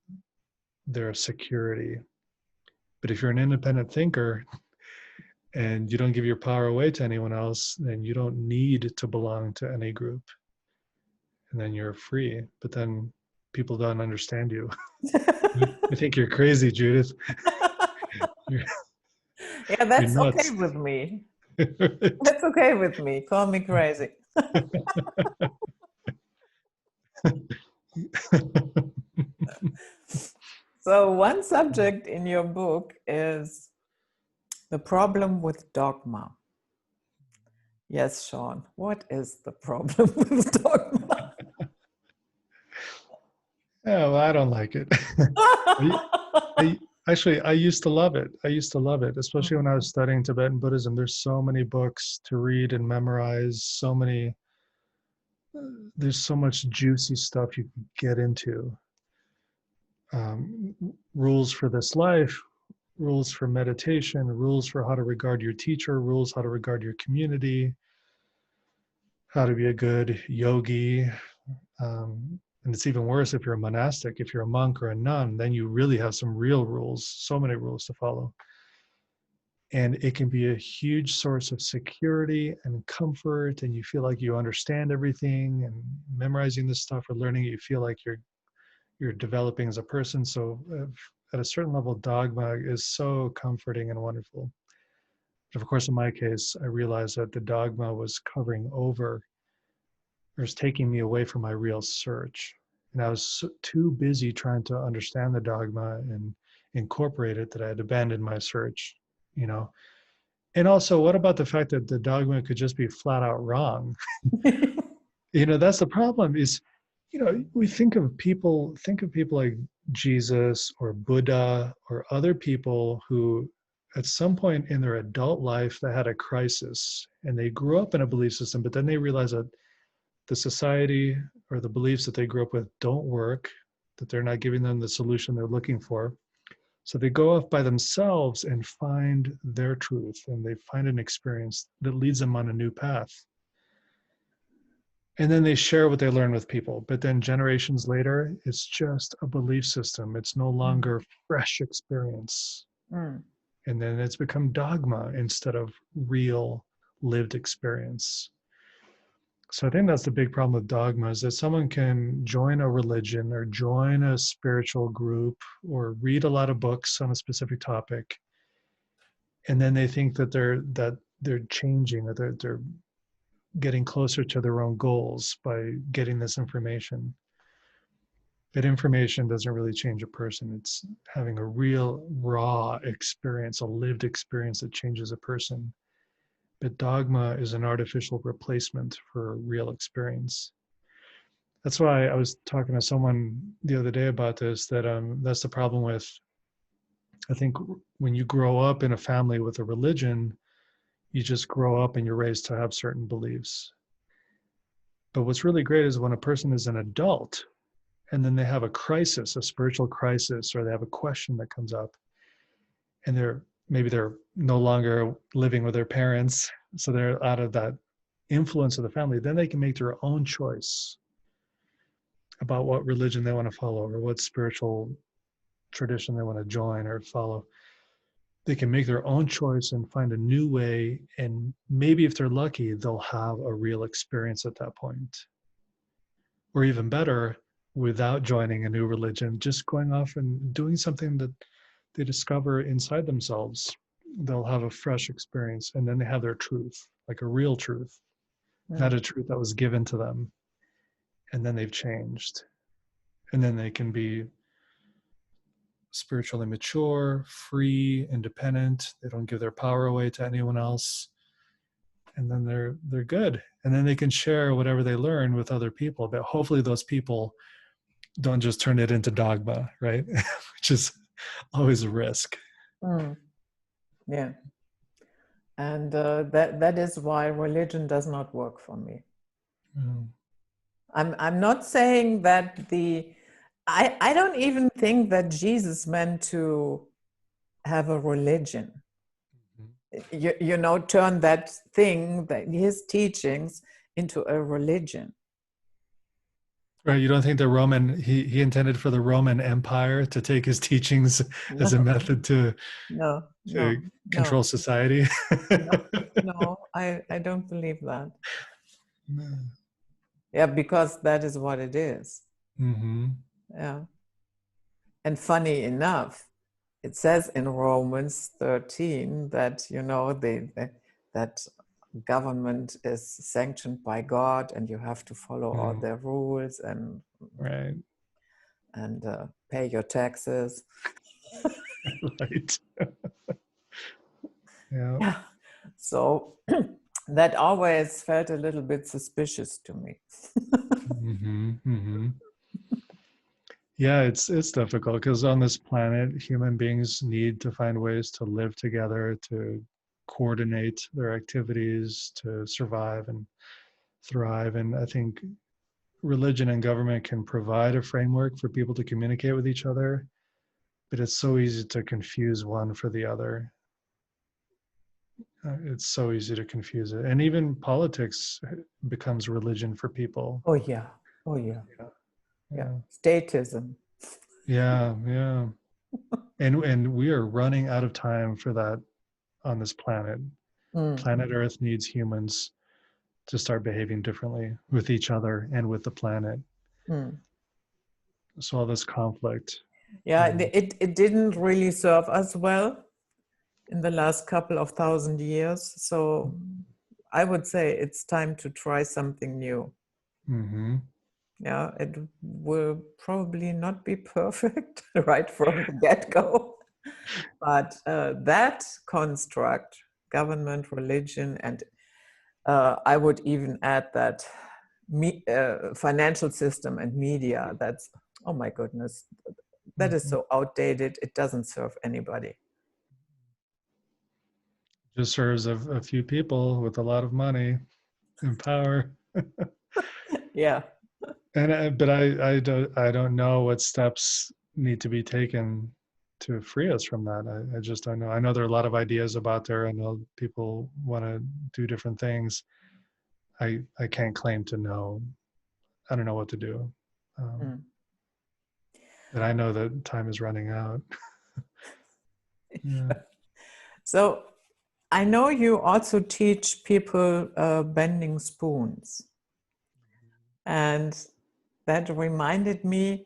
their security. But if you're an independent thinker and you don't give your power away to anyone else, then you don't need to belong to any group. And then you're free. But then people don't understand you. I think you're crazy, Judith. Yeah, that's You're okay nuts. with me. That's okay with me. Call me crazy. So one subject in your book is the problem with dogma. Yes, Sean, what is the problem with dogma? Yeah, well, I don't like it. I used to love it. I used to love it, especially when I was studying Tibetan Buddhism. There's so many books to read and memorize, there's so much juicy stuff you can get into. Rules for this life, rules for meditation, rules for how to regard your teacher, rules how to regard your community, how to be a good yogi. And it's even worse if you're a monastic. If you're a monk or a nun, then you really have some real rules, so many rules to follow. And it can be a huge source of security and comfort, and you feel like you understand everything, and memorizing this stuff or learning it, you feel like you're developing as a person. So at a certain level, dogma is so comforting and wonderful. But of course, in my case, I realized that the dogma was covering over, or was taking me away from my real search. And I was too busy trying to understand the dogma and incorporate it that I had abandoned my search, you know. And also, what about the fact that the dogma could just be flat out wrong? You know, that's the problem is, you know, we think of people like Jesus or Buddha or other people who at some point in their adult life they had a crisis and they grew up in a belief system, but then they realized that the society or the beliefs that they grew up with don't work, that they're not giving them the solution they're looking for. So they go off by themselves and find their truth, and they find an experience that leads them on a new path. And then they share what they learn with people. But then generations later, it's just a belief system. It's no longer fresh experience. Mm. And then it's become dogma instead of real lived experience. So I think that's the big problem with dogma, is that someone can join a religion or join a spiritual group or read a lot of books on a specific topic, and then they think that they're changing, or they're getting closer to their own goals by getting this information. That information doesn't really change a person. It's having a real raw experience, a lived experience that changes a person. But dogma is an artificial replacement for real experience. That's why I was talking to someone the other day about this, that that's the problem with, I think, when you grow up in a family with a religion, you just grow up and you're raised to have certain beliefs. But what's really great is when a person is an adult and then they have a crisis, a spiritual crisis, or they have a question that comes up, and maybe they're no longer living with their parents, so they're out of that influence of the family, then they can make their own choice about what religion they want to follow or what spiritual tradition they want to join or follow. They can make their own choice and find a new way, and maybe if they're lucky, they'll have a real experience at that point. Or even better, without joining a new religion, just going off and doing something that they discover inside themselves. They'll have a fresh experience, and then they have their truth, like a real truth, not a truth that was given to them. And then they've changed. And then they can be spiritually mature, free, independent. They don't give their power away to anyone else. And then they're good. And then they can share whatever they learn with other people. But hopefully those people don't just turn it into dogma, right? Which is always a risk. Yeah. And that is why religion does not work for me. I'm not saying that I don't even think that Jesus meant to have a religion. You know, turn that thing, that his teachings, into a religion. Right, you don't think he intended for the Roman Empire to take his teachings as a method to control society? No, I don't believe that. Yeah, because that is what it is. Yeah. And funny enough, it says in Romans 13 that, you know, that government is sanctioned by God and you have to follow all their rules and pay your taxes. Right. Yeah. So that always felt a little bit suspicious to me. Yeah, it's difficult because on this planet, human beings need to find ways to live together, to coordinate their activities, to survive and thrive. And I think religion and government can provide a framework for people to communicate with each other, but it's so easy to confuse one for the other. It's so easy to confuse it. And even politics becomes religion for people. Oh, yeah. Yeah. Statism. Yeah. And we are running out of time for that on this planet. Planet Earth needs humans to start behaving differently with each other and with the planet. So all this conflict. Yeah, it didn't really serve us well in the last couple of thousand years. So I would say it's time to try something new. Yeah, it will probably not be perfect right from the get-go, but that construct, government, religion, and I would even add that financial system and media, that's, oh my goodness, that is so outdated, it doesn't serve anybody. Just serves a few people with a lot of money and power. Yeah. And but I don't know what steps need to be taken to free us from that. I just don't know. I know there are a lot of ideas about there. I know people want to do different things. I can't claim to know. I don't know what to do. Mm. And I know that time is running out. Yeah. So I know you also teach people bending spoons. And that reminded me,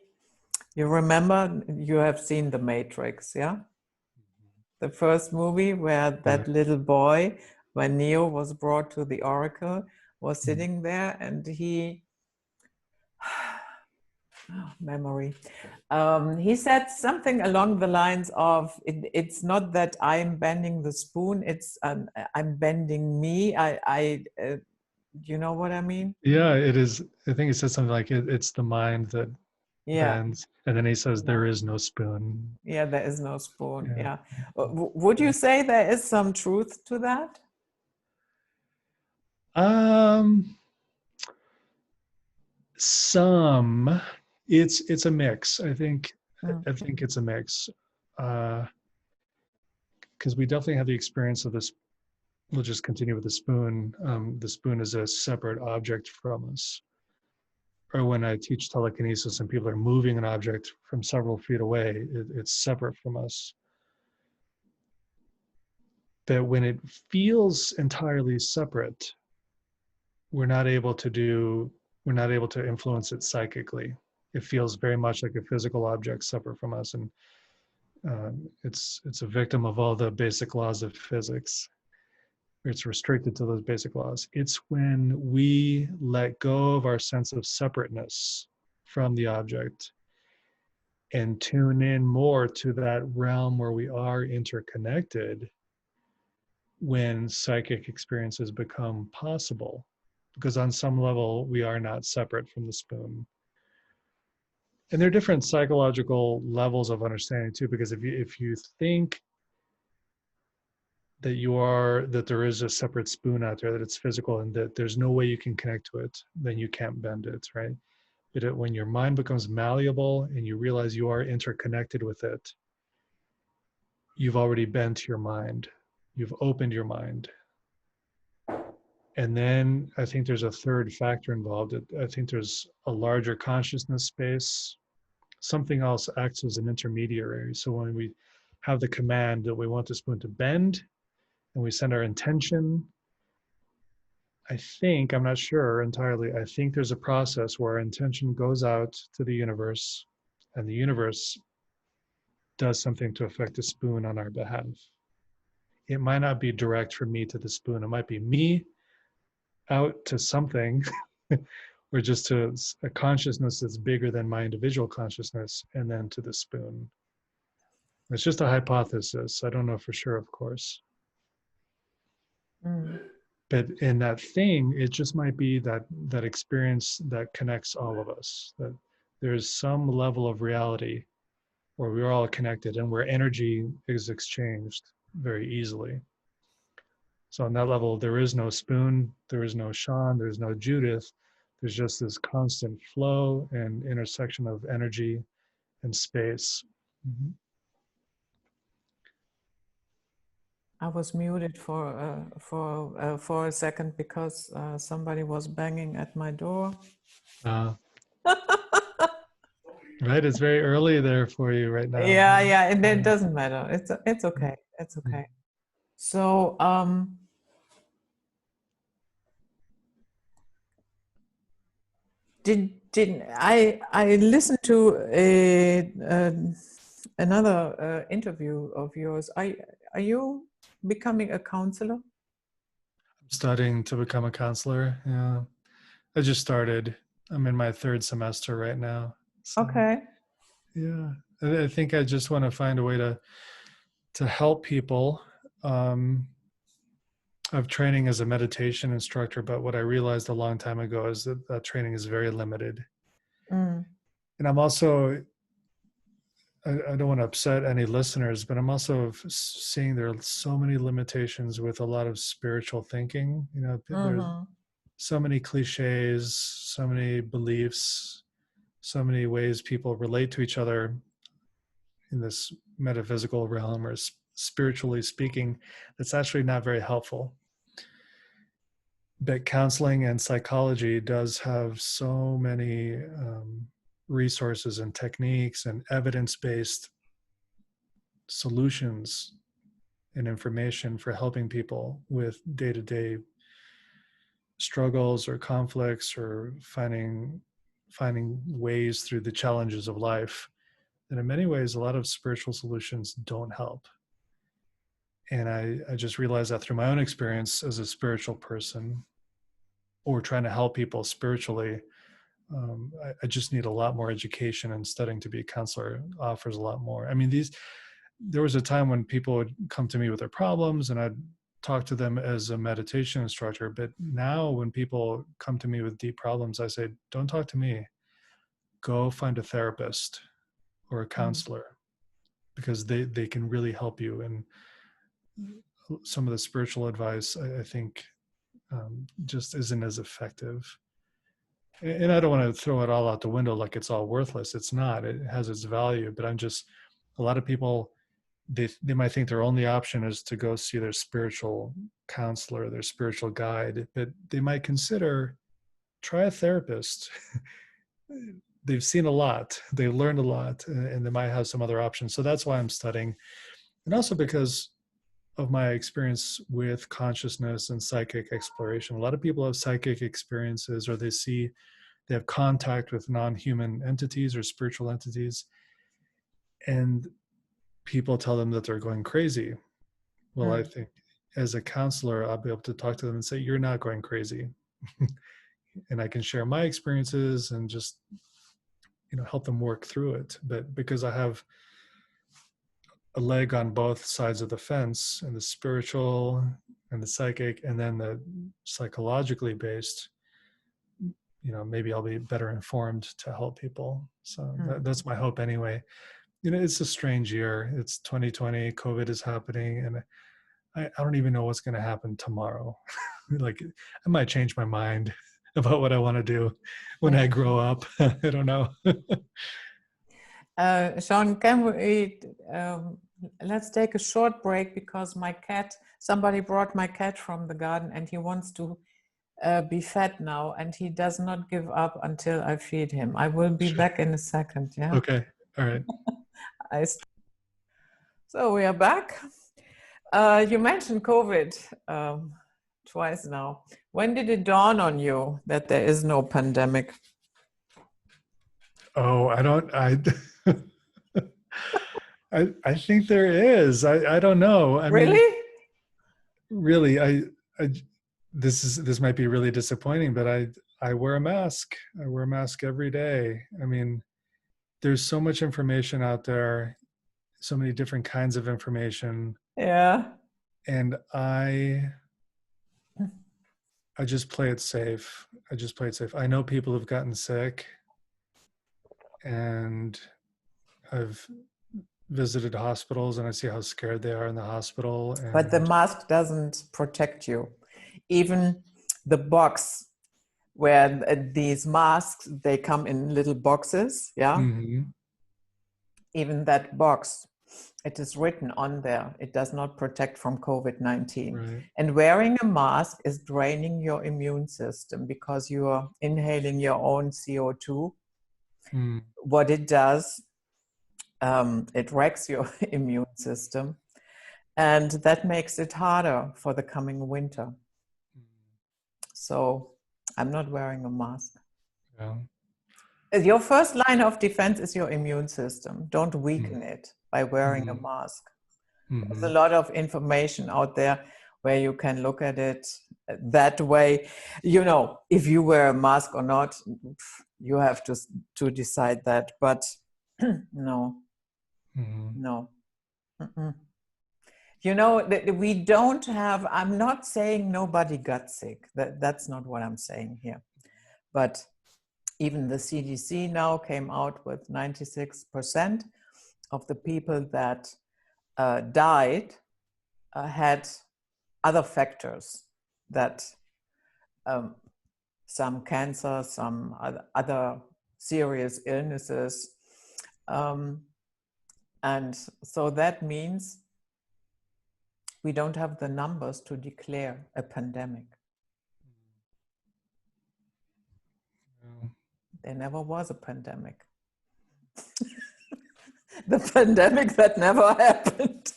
you remember, you have seen The Matrix, yeah? The first movie where that little boy, when Neo was brought to the Oracle, was sitting there and he, memory, he said something along the lines of, it's not that I'm bending the spoon, it's I'm bending me. You know what I mean? Yeah, it is. I think he said something like it's the mind that Yeah. bends, and then he says there is no spoon. Yeah, there is no spoon. Yeah. Yeah. Would you say there is some truth to that? Um, some. It's a mix. I think it's a mix. Because we definitely have the experience of this. We'll just continue with the spoon. The spoon is a separate object from us. Or when I teach telekinesis and people are moving an object from several feet away, it's separate from us. But when it feels entirely separate, we're not able to influence it psychically. It feels very much like a physical object separate from us, and it's a victim of all the basic laws of physics. It's restricted to those basic laws. It's when we let go of our sense of separateness from the object and tune in more to that realm where we are interconnected, when psychic experiences become possible, because on some level we are not separate from the spoon. And there are different psychological levels of understanding too, because if you think that there is a separate spoon out there, that it's physical and that there's no way you can connect to it, then you can't bend it, right? But when your mind becomes malleable and you realize you are interconnected with it, you've already bent your mind, you've opened your mind. And then I think there's a third factor involved. I think there's a larger consciousness space. Something else acts as an intermediary. So when we have the command that we want the spoon to bend and we send our intention, I'm not sure entirely, I think there's a process where our intention goes out to the universe and the universe does something to affect the spoon on our behalf. It might not be direct from me to the spoon. It might be me out to something or just to a consciousness that's bigger than my individual consciousness, and then to the spoon. It's just a hypothesis. I don't know for sure, of course. But in that thing, it just might be that experience that connects all of us, that there's some level of reality where we're all connected and where energy is exchanged very easily. So on that level, there is no spoon, there is no Sean, there's no Judith. There's just this constant flow and intersection of energy and space. Mm-hmm. I was muted for a second because somebody was banging at my door. Right, it's very early there for you right now. Yeah, and it doesn't matter. It's okay. It's okay. So did I listened to another interview of yours. Are you becoming a counselor? I'm studying to become a counselor. Yeah, I just started. I'm in my third semester right now. So, Okay. yeah, I think I just want to find a way to help people. I've training as a meditation instructor, but what I realized a long time ago is that that training is very limited. Mm. And I'm also, I don't want to upset any listeners, but I'm also seeing there are so many limitations with a lot of spiritual thinking. You know, there's Mm-hmm. so many cliches, so many beliefs, so many ways people relate to each other in this metaphysical realm or spiritually speaking, that's actually not very helpful. But counseling and psychology does have so many resources and techniques and evidence-based solutions and information for helping people with day-to-day struggles or conflicts or finding ways through the challenges of life. And in many ways, a lot of spiritual solutions don't help. And I just realized that through my own experience as a spiritual person or trying to help people spiritually, I just need a lot more education, and studying to be a counselor offers a lot more. I mean, there was a time when people would come to me with their problems and I'd talk to them as a meditation instructor. But now when people come to me with deep problems, I say, don't talk to me. Go find a therapist or a counselor, because they can really help you. And some of the spiritual advice, I think, just isn't as effective. And I don't want to throw it all out the window like it's all worthless. It's not. It has its value. But a lot of people, they might think their only option is to go see their spiritual counselor, their spiritual guide, but they might consider, try a therapist. They've seen a lot, they learned a lot, and they might have some other options. So that's why I'm studying. And also because of my experience with consciousness and psychic exploration. A lot of people have psychic experiences, or they have contact with non-human entities or spiritual entities, and people tell them that they're going crazy. Well, I think as a counselor, I'll be able to talk to them and say, you're not going crazy. And I can share my experiences and just, help them work through it. But because I have a leg on both sides of the fence, and the spiritual and the psychic, and then the psychologically based, maybe I'll be better informed to help people. So that's my hope anyway. It's a strange year. It's 2020, COVID is happening, and I don't even know what's going to happen tomorrow. Like, I might change my mind about what I want to do when I grow up. I don't know. Sean, can we, let's take a short break, because somebody brought my cat from the garden and he wants to be fed now, and he does not give up until I feed him. I will be back in a second. Yeah. Okay. All right. So we are back. You mentioned COVID twice now. When did it dawn on you that there is no pandemic? Oh, I think there is. I don't know. I mean, really, this might be really disappointing, but I wear a mask. I wear a mask every day. I mean, there's so much information out there, so many different kinds of information. Yeah. And I just play it safe. I know people have gotten sick, and I've visited hospitals and I see how scared they are in the hospital. But the mask doesn't protect you. Even the box where these masks, they come in little boxes, yeah? Mm-hmm. Even that box, it is written on there, it does not protect from COVID-19. Right. And wearing a mask is draining your immune system, because you are inhaling your own CO2. What it does, it wrecks your immune system, and that makes it harder for the coming winter. So I'm not wearing a mask. Yeah. Your first line of defense is your immune system. Don't weaken it by wearing a mask. There's a lot of information out there where you can look at it that way. You know, if you wear a mask or not, you have to decide that. But no, no. Mm-mm. You know, we don't have, I'm not saying nobody got sick. That's not what I'm saying here. But even the CDC now came out with 96% of the people that died had other factors, that some cancer, some other serious illnesses. And so that means we don't have the numbers to declare a pandemic. There never was a pandemic. The pandemic that never happened.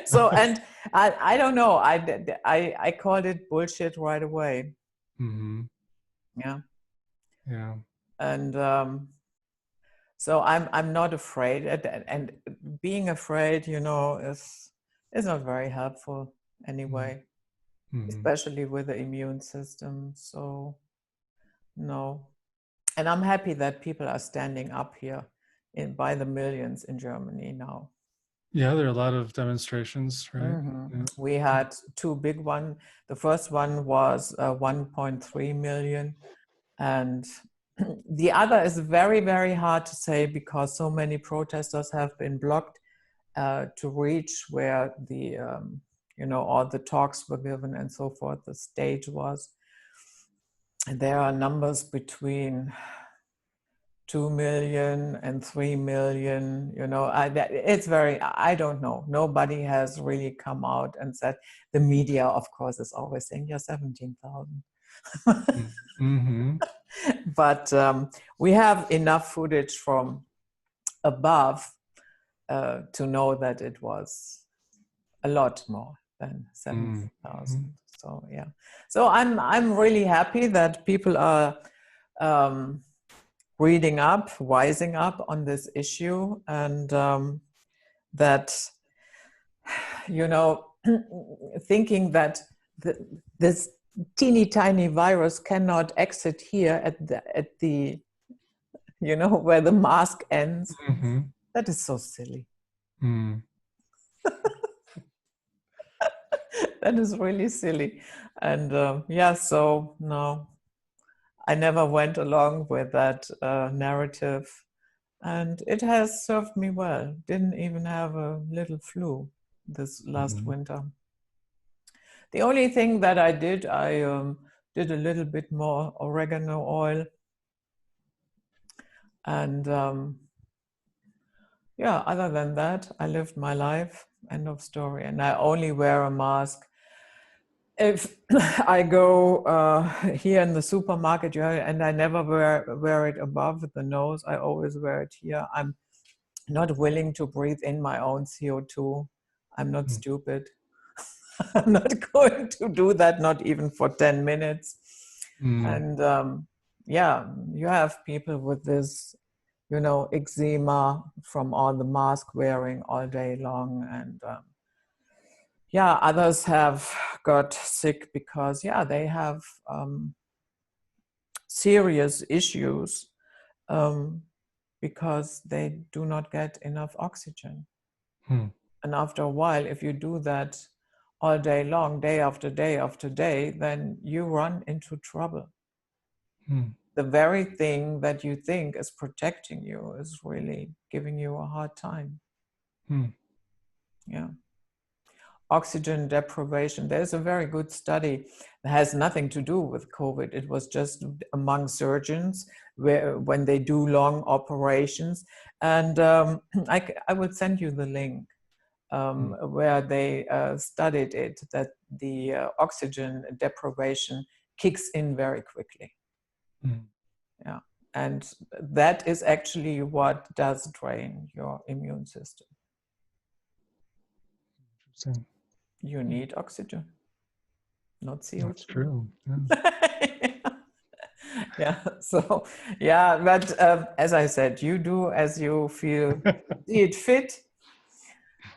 So, and I don't know, I called it bullshit right away. Yeah. Yeah. And so I'm not afraid, and being afraid, you know, is not very helpful anyway, especially with the immune system. So no. And I'm happy that people are standing up here by the millions in Germany now. Yeah, there are a lot of demonstrations, right? Yeah. We had two big ones. The first one was 1.3 million. And the other is very, very hard to say because so many protesters have been blocked to reach where the, you know, all the talks were given and so forth, the stage was. And there are numbers between 2 million and 3 million, you know, it's very, I don't know. Nobody has really come out and said, the media, of course, is always saying, yeah, 17,000. But we have enough footage from above to know that it was a lot more than 7,000. So yeah, so I'm really happy that people are reading up, wising up on this issue, and that, you know, thinking that this teeny tiny virus cannot exit here at the you know, where the mask ends. That is so silly. That is really silly. And yeah, so no, I never went along with that narrative, and it has served me well. Didn't even have a little flu this last winter. The only thing that I did a little bit more oregano oil, and yeah, other than that, I lived my life, end of story. And I only wear a mask if I go here in the supermarket, and I never wear it above the nose. I always wear it here. I'm not willing to breathe in my own CO2. I'm not stupid. I'm not going to do that, not even for 10 minutes. And yeah, you have people with this, you know, eczema from all the mask wearing all day long. And yeah, others have got sick because, yeah, they have serious issues because they do not get enough oxygen. And after a while, if you do that all day long, day after day after day, then you run into trouble. The very thing that you think is protecting you is really giving you a hard time. Yeah. Oxygen deprivation. There's a very good study that has nothing to do with COVID. It was just among surgeons when they do long operations. And I would send you the link where they studied it, that the oxygen deprivation kicks in very quickly. Yeah. And that is actually what does drain your immune system. Interesting. You need oxygen, not CO2. That's true. Yeah. So, yeah, but as I said, you do as you feel see it fit.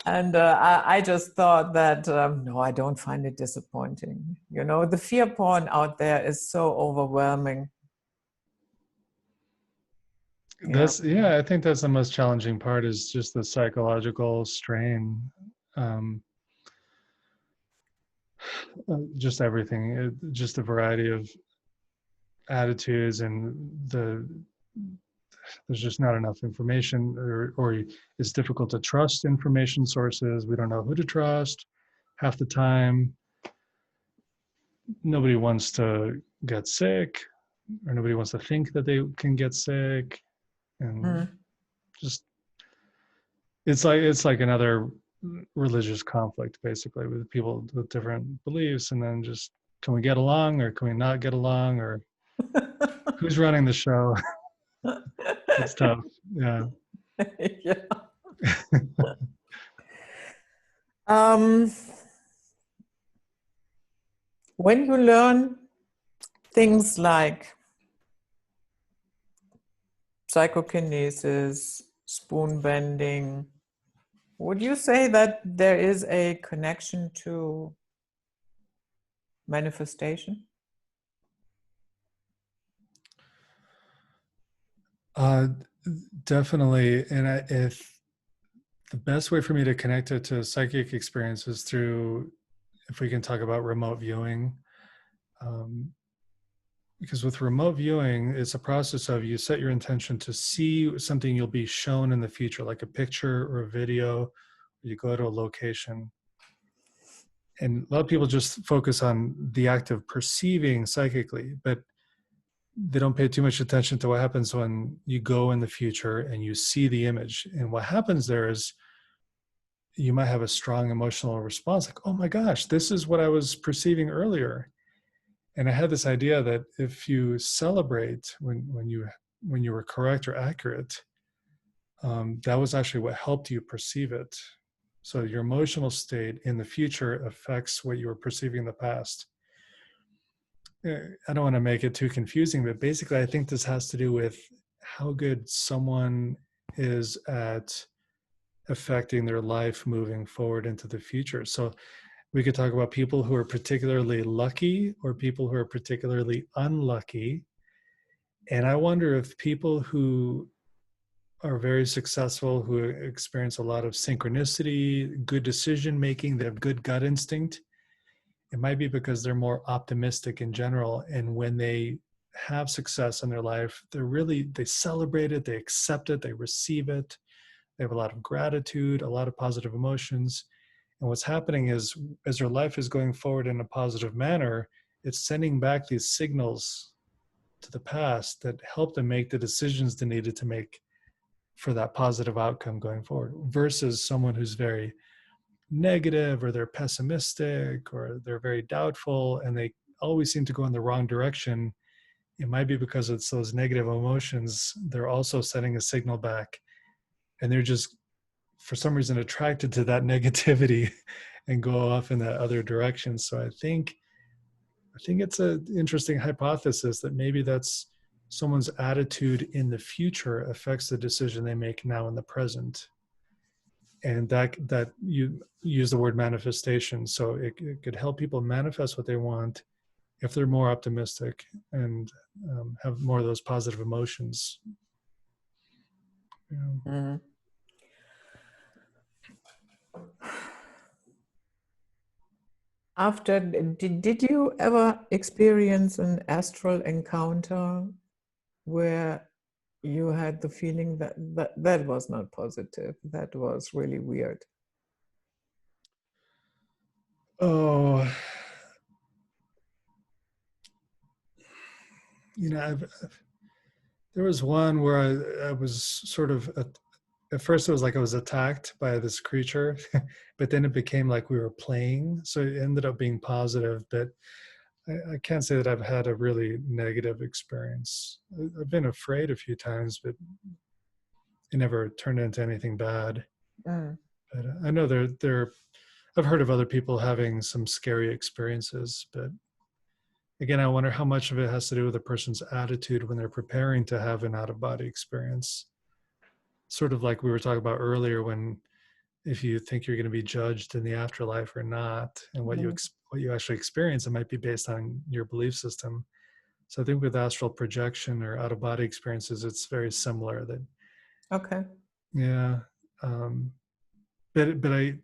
And I just thought that, no, I don't find it disappointing. You know, the fear porn out there is so overwhelming. Yeah. I think that's the most challenging part, is just the psychological strain. Um, just everything, just a variety of attitudes, and there's just not enough information, or it's difficult to trust information sources. We don't know who to trust half the time. Nobody wants to get sick, or nobody wants to think that they can get sick, and just it's like another religious conflict, basically, with people with different beliefs. And then just, can we get along, or can we not get along, or who's running the show? It's tough. Yeah. Yeah. Um, when you learn things like psychokinesis, spoon bending, would you say that there is a connection to manifestation? Definitely. And if the best way for me to connect it to psychic experience is through, if we can talk about remote viewing, because with remote viewing, it's a process of, you set your intention to see something you'll be shown in the future, like a picture or a video. You go to a location, and a lot of people just focus on the act of perceiving psychically, but they don't pay too much attention to what happens when you go in the future and you see the image. And what happens there is, you might have a strong emotional response, like, oh my gosh, this is what I was perceiving earlier. And I had this idea that if you celebrate when you were correct or accurate, that was actually what helped you perceive it. So your emotional state in the future affects what you were perceiving in the past. I don't want to make it too confusing, but basically I think this has to do with how good someone is at affecting their life moving forward into the future. So we could talk about people who are particularly lucky, or people who are particularly unlucky. And I wonder if people who are very successful, who experience a lot of synchronicity, good decision making, they have good gut instinct, it might be because they're more optimistic in general. And when they have success in their life, they celebrate it, they accept it, they receive it. They have a lot of gratitude, a lot of positive emotions. And what's happening is, as their life is going forward in a positive manner, it's sending back these signals to the past that help them make the decisions they needed to make for that positive outcome going forward, versus someone who's very negative, or they're pessimistic, or they're very doubtful, and they always seem to go in the wrong direction. It might be because it's those negative emotions. They're also sending a signal back, and they're just, for some reason, attracted to that negativity and go off in that other direction. So I think it's an interesting hypothesis that maybe that's someone's attitude in the future affects the decision they make now in the present. And that you use the word manifestation. So it could help people manifest what they want if they're more optimistic and have more of those positive emotions. Mm-hmm. Did you ever experience an astral encounter where you had the feeling that was not positive, that was really weird? Oh, there was one where I was sort of, at first it was like I was attacked by this creature, but then it became like we were playing. So it ended up being positive, but I can't say that I've had a really negative experience. I've been afraid a few times, but it never turned into anything bad. Mm. But I know I've heard of other people having some scary experiences, but again, I wonder how much of it has to do with a person's attitude when they're preparing to have an out-of-body experience. Sort of like we were talking about earlier, when if you think you're going to be judged in the afterlife or not, and what you actually experience, it might be based on your belief system. So I think with astral projection or out of body experiences, it's very similar. That Okay. yeah, um, but I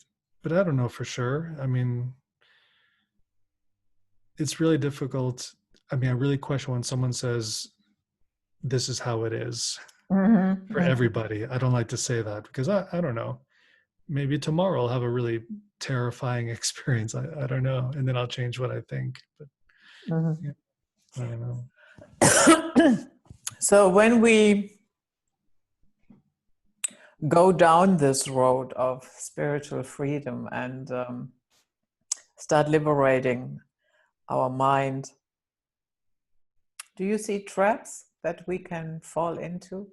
don't know for sure. I mean, it's really difficult. I mean, I really question when someone says this is how it is for everybody. I don't like to say that because I don't know. Maybe tomorrow I'll have a really terrifying experience. I don't know. And then I'll change what I think. But yeah, I don't know. So when we go down this road of spiritual freedom and start liberating our mind, do you see traps that we can fall into?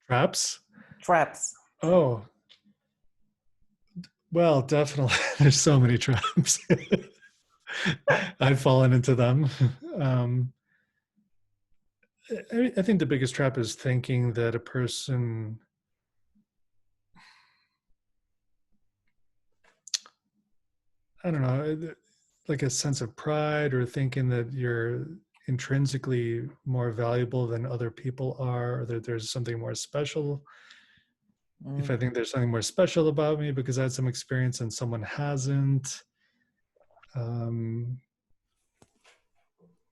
Traps? Traps. Oh, well, definitely. There's so many traps. I've fallen into them. I think the biggest trap is thinking that a person, I don't know, like a sense of pride, or thinking that you're intrinsically more valuable than other people are, or that there's something more special. If I think there's something more special about me because I had some experience and someone hasn't,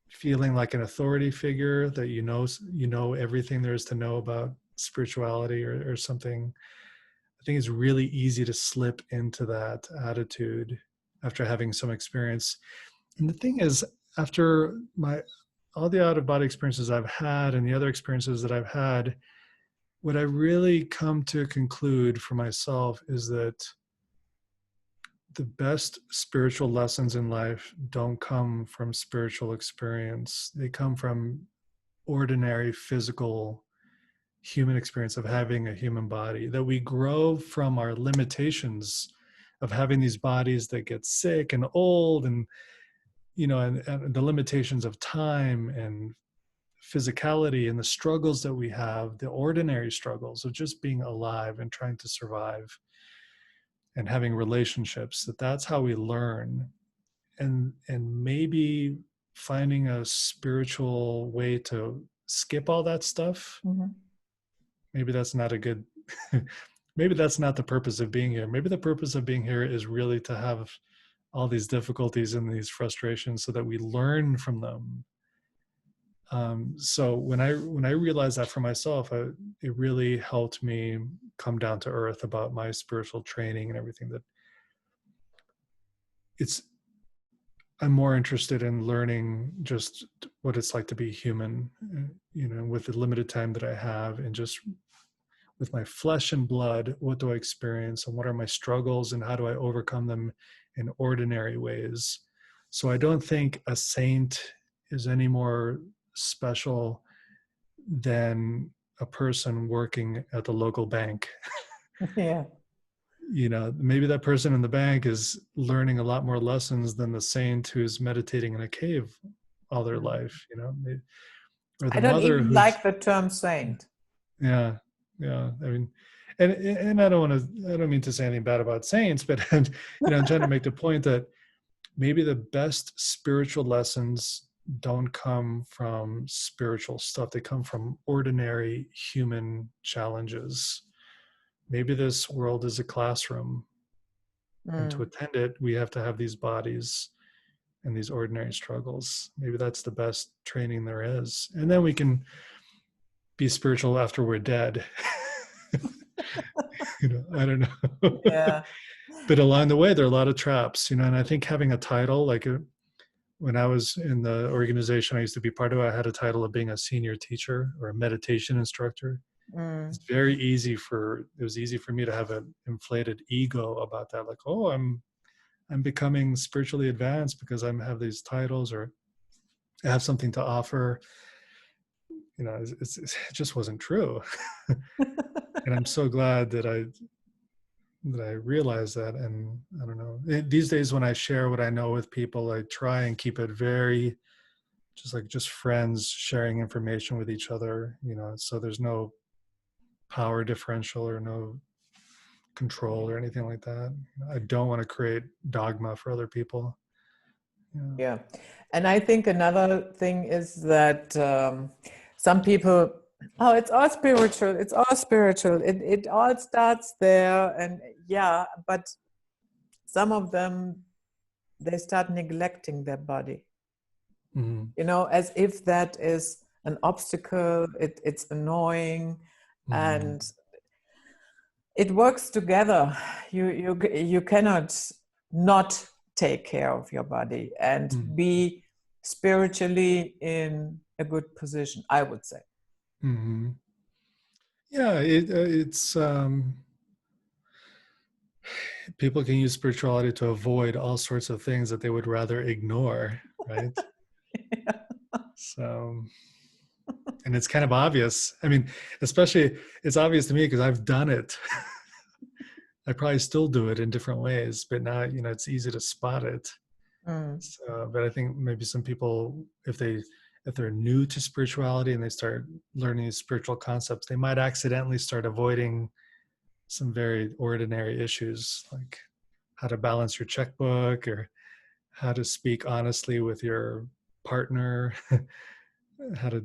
feeling like an authority figure, that you know everything there is to know about spirituality or something. I think it's really easy to slip into that attitude after having some experience. And the thing is, after all the out of body experiences I've had and the other experiences that I've had, what I really come to conclude for myself is that the best spiritual lessons in life don't come from spiritual experience. They come from ordinary physical human experience of having a human body, that we grow from our limitations of having these bodies that get sick and old, and and the limitations of time and physicality, and the struggles that we have, the ordinary struggles of just being alive and trying to survive and having relationships. That's how we learn. And maybe finding a spiritual way to skip all that stuff, maybe that's not a good maybe that's not the purpose of being here. Maybe the purpose of being here is really to have all these difficulties and these frustrations so that we learn from them. So when I realized that for myself, it really helped me come down to earth about my spiritual training and everything. That I'm more interested in learning just what it's like to be human, with the limited time that I have, and just with my flesh and blood, what do I experience and what are my struggles and how do I overcome them in ordinary ways? So I don't think a saint is any more special than a person working at the local bank. Yeah. Maybe that person in the bank is learning a lot more lessons than the saint who's meditating in a cave all their life, or the I don't mother even who's like the term saint. yeah. I mean, and I don't mean to say anything bad about saints, but I'm trying to make the point that maybe the best spiritual lessons don't come from spiritual stuff. They come from ordinary human challenges. Maybe this world is a classroom, and to attend it, we have to have these bodies and these ordinary struggles. Maybe that's the best training there is. And then we can be spiritual after we're dead. I don't know. Yeah. But along the way, there are a lot of traps, and I think having a title, like when I was in the organization I used to be part of, I had a title of being a senior teacher or a meditation instructor. It's it was easy for me to have an inflated ego about that. Like, oh, I'm becoming spiritually advanced because I have these titles, or I have something to offer. It just wasn't true. And I'm so glad that I realized that. And I don't know, these days when I share what I know with people, I try and keep it very just friends sharing information with each other, so there's no power differential or no control or anything like that. I don't want to create dogma for other people. Yeah. And I think another thing is that some people, oh, it's all spiritual. It's all spiritual. It all starts there. And yeah, but some of them, they start neglecting their body, you know, as if that is an obstacle. It's annoying, and it works together. You cannot not take care of your body and be spiritually in a good position, I would say. Yeah, it's people can use spirituality to avoid all sorts of things that they would rather ignore, right? Yeah. So, and it's kind of obvious. I mean, especially it's obvious to me because I've done it. I probably still do it in different ways, but now, you know, it's easy to spot it. So, but I think maybe some people, if they're new to spirituality and they start learning these spiritual concepts, they might accidentally start avoiding some very ordinary issues, like how to balance your checkbook or how to speak honestly with your partner, how to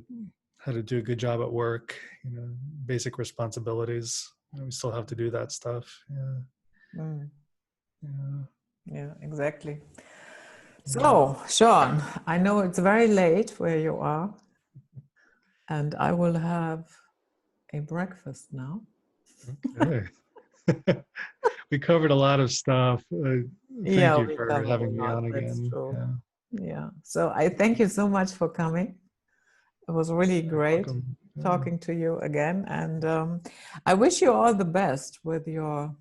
do a good job at work, you know, basic responsibilities. You know, we still have to do that stuff. Yeah, exactly. So, Sean, I know it's very late where you are, and I will have a breakfast now. Okay. We covered a lot of stuff. Thank you for having me on again. That's true. Yeah. So I thank you so much for coming. It was really great talking to you again. And I wish you all the best with your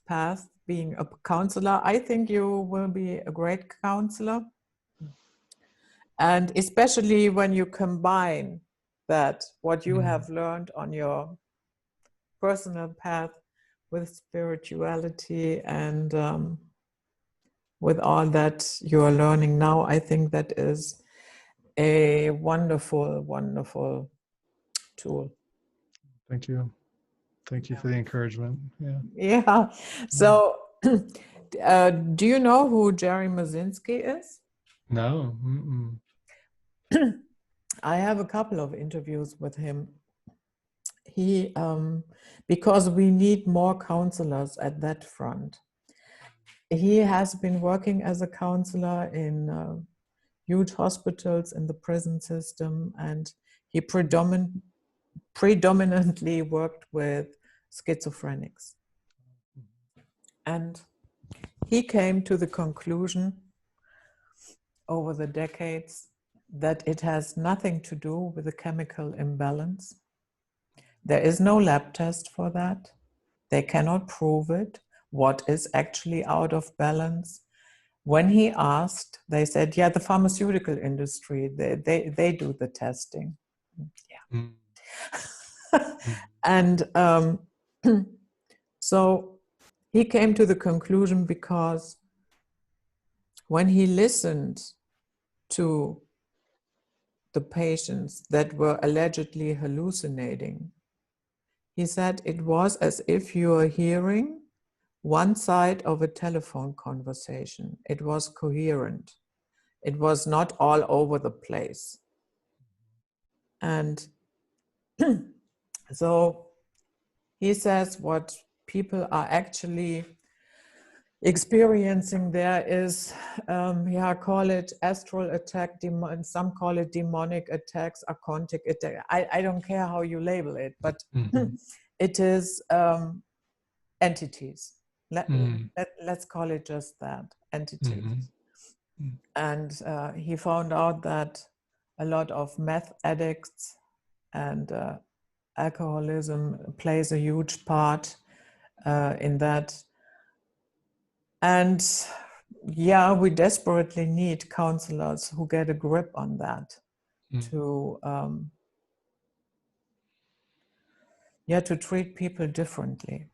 path being a counselor. I think you will be a great counselor. And especially when you combine that, what you have learned on your personal path with spirituality and with all that you are learning now, I think that is a wonderful, wonderful tool. Thank you. Thank you for the encouragement. Yeah. So, do you know who Jerry Mazinski is? No. I have a couple of interviews with him. He, because we need more counselors at that front. He has been working as a counselor in huge hospitals in the prison system, and he predominantly worked with schizophrenics. And he came to the conclusion over the decades that it has nothing to do with the chemical imbalance. There is no lab test for that. They cannot prove it, what is actually out of balance. When he asked, they said, yeah, the pharmaceutical industry, they do the testing. Yeah. And so he came to the conclusion because when he listened to the patients that were allegedly hallucinating, he said it was as if you were hearing one side of a telephone conversation. It was coherent. It was not all over the place. And so he says what people are actually experiencing there is, call it astral attack, some call it demonic attacks, archontic attack. I don't care how you label it, but it is entities. Let's call it just that, entities. And he found out that a lot of meth addicts and alcoholism plays a huge part in that. And yeah, we desperately need counselors who get a grip on that to treat people differently.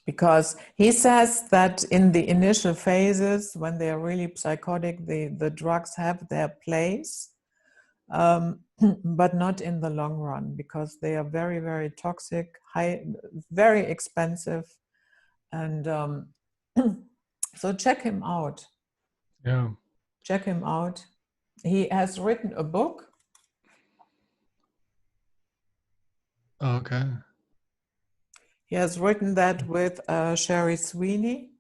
Because he says that in the initial phases, when they are really psychotic, the drugs have their place. but not in the long run, because they are very, very toxic, very expensive. And so check him out. Yeah. Check him out. He has written a book. Okay. He has written that with Sherry Sweeney.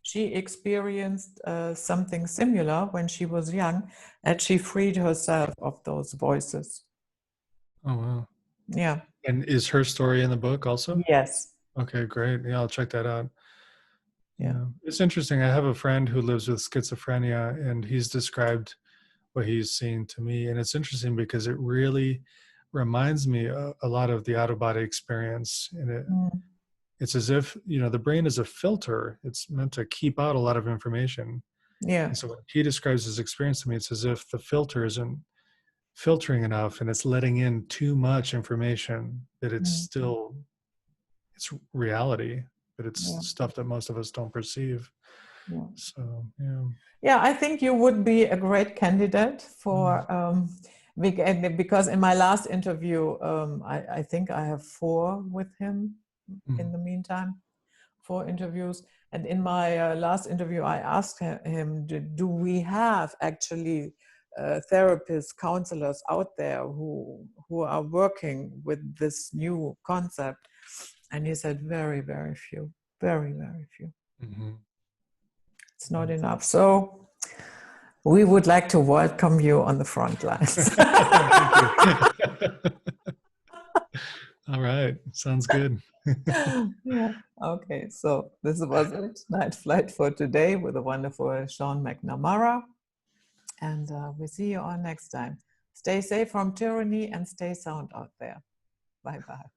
She experienced something similar when she was young, and she freed herself of those voices. Oh, wow. Yeah. And is her story in the book also? Yes. Okay, great. Yeah, I'll check that out. Yeah. Yeah. It's interesting. I have a friend who lives with schizophrenia, and he's described what he's seen to me. And it's interesting because it really reminds me a lot of the out-of-body experience. And it's as if, the brain is a filter. It's meant to keep out a lot of information. Yeah. And so when he describes his experience to me, it's as if the filter isn't filtering enough and it's letting in too much information, that it's reality, but it's stuff that most of us don't perceive. Yeah. So, yeah. Yeah, I think you would be a great candidate for, because in my last interview, I think I have 4 with him in the meantime, 4 interviews. And in my last interview, I asked him, do we have actually therapists, counselors out there who are working with this new concept? And he said, very, very few, very, very few. It's not enough. So we would like to welcome you on the front lines. All right. Sounds good. Yeah. Okay. So this was it. Night Flight for today with the wonderful Sean McNamara. And we'll see you all next time. Stay safe from tyranny and stay sound out there. Bye-bye.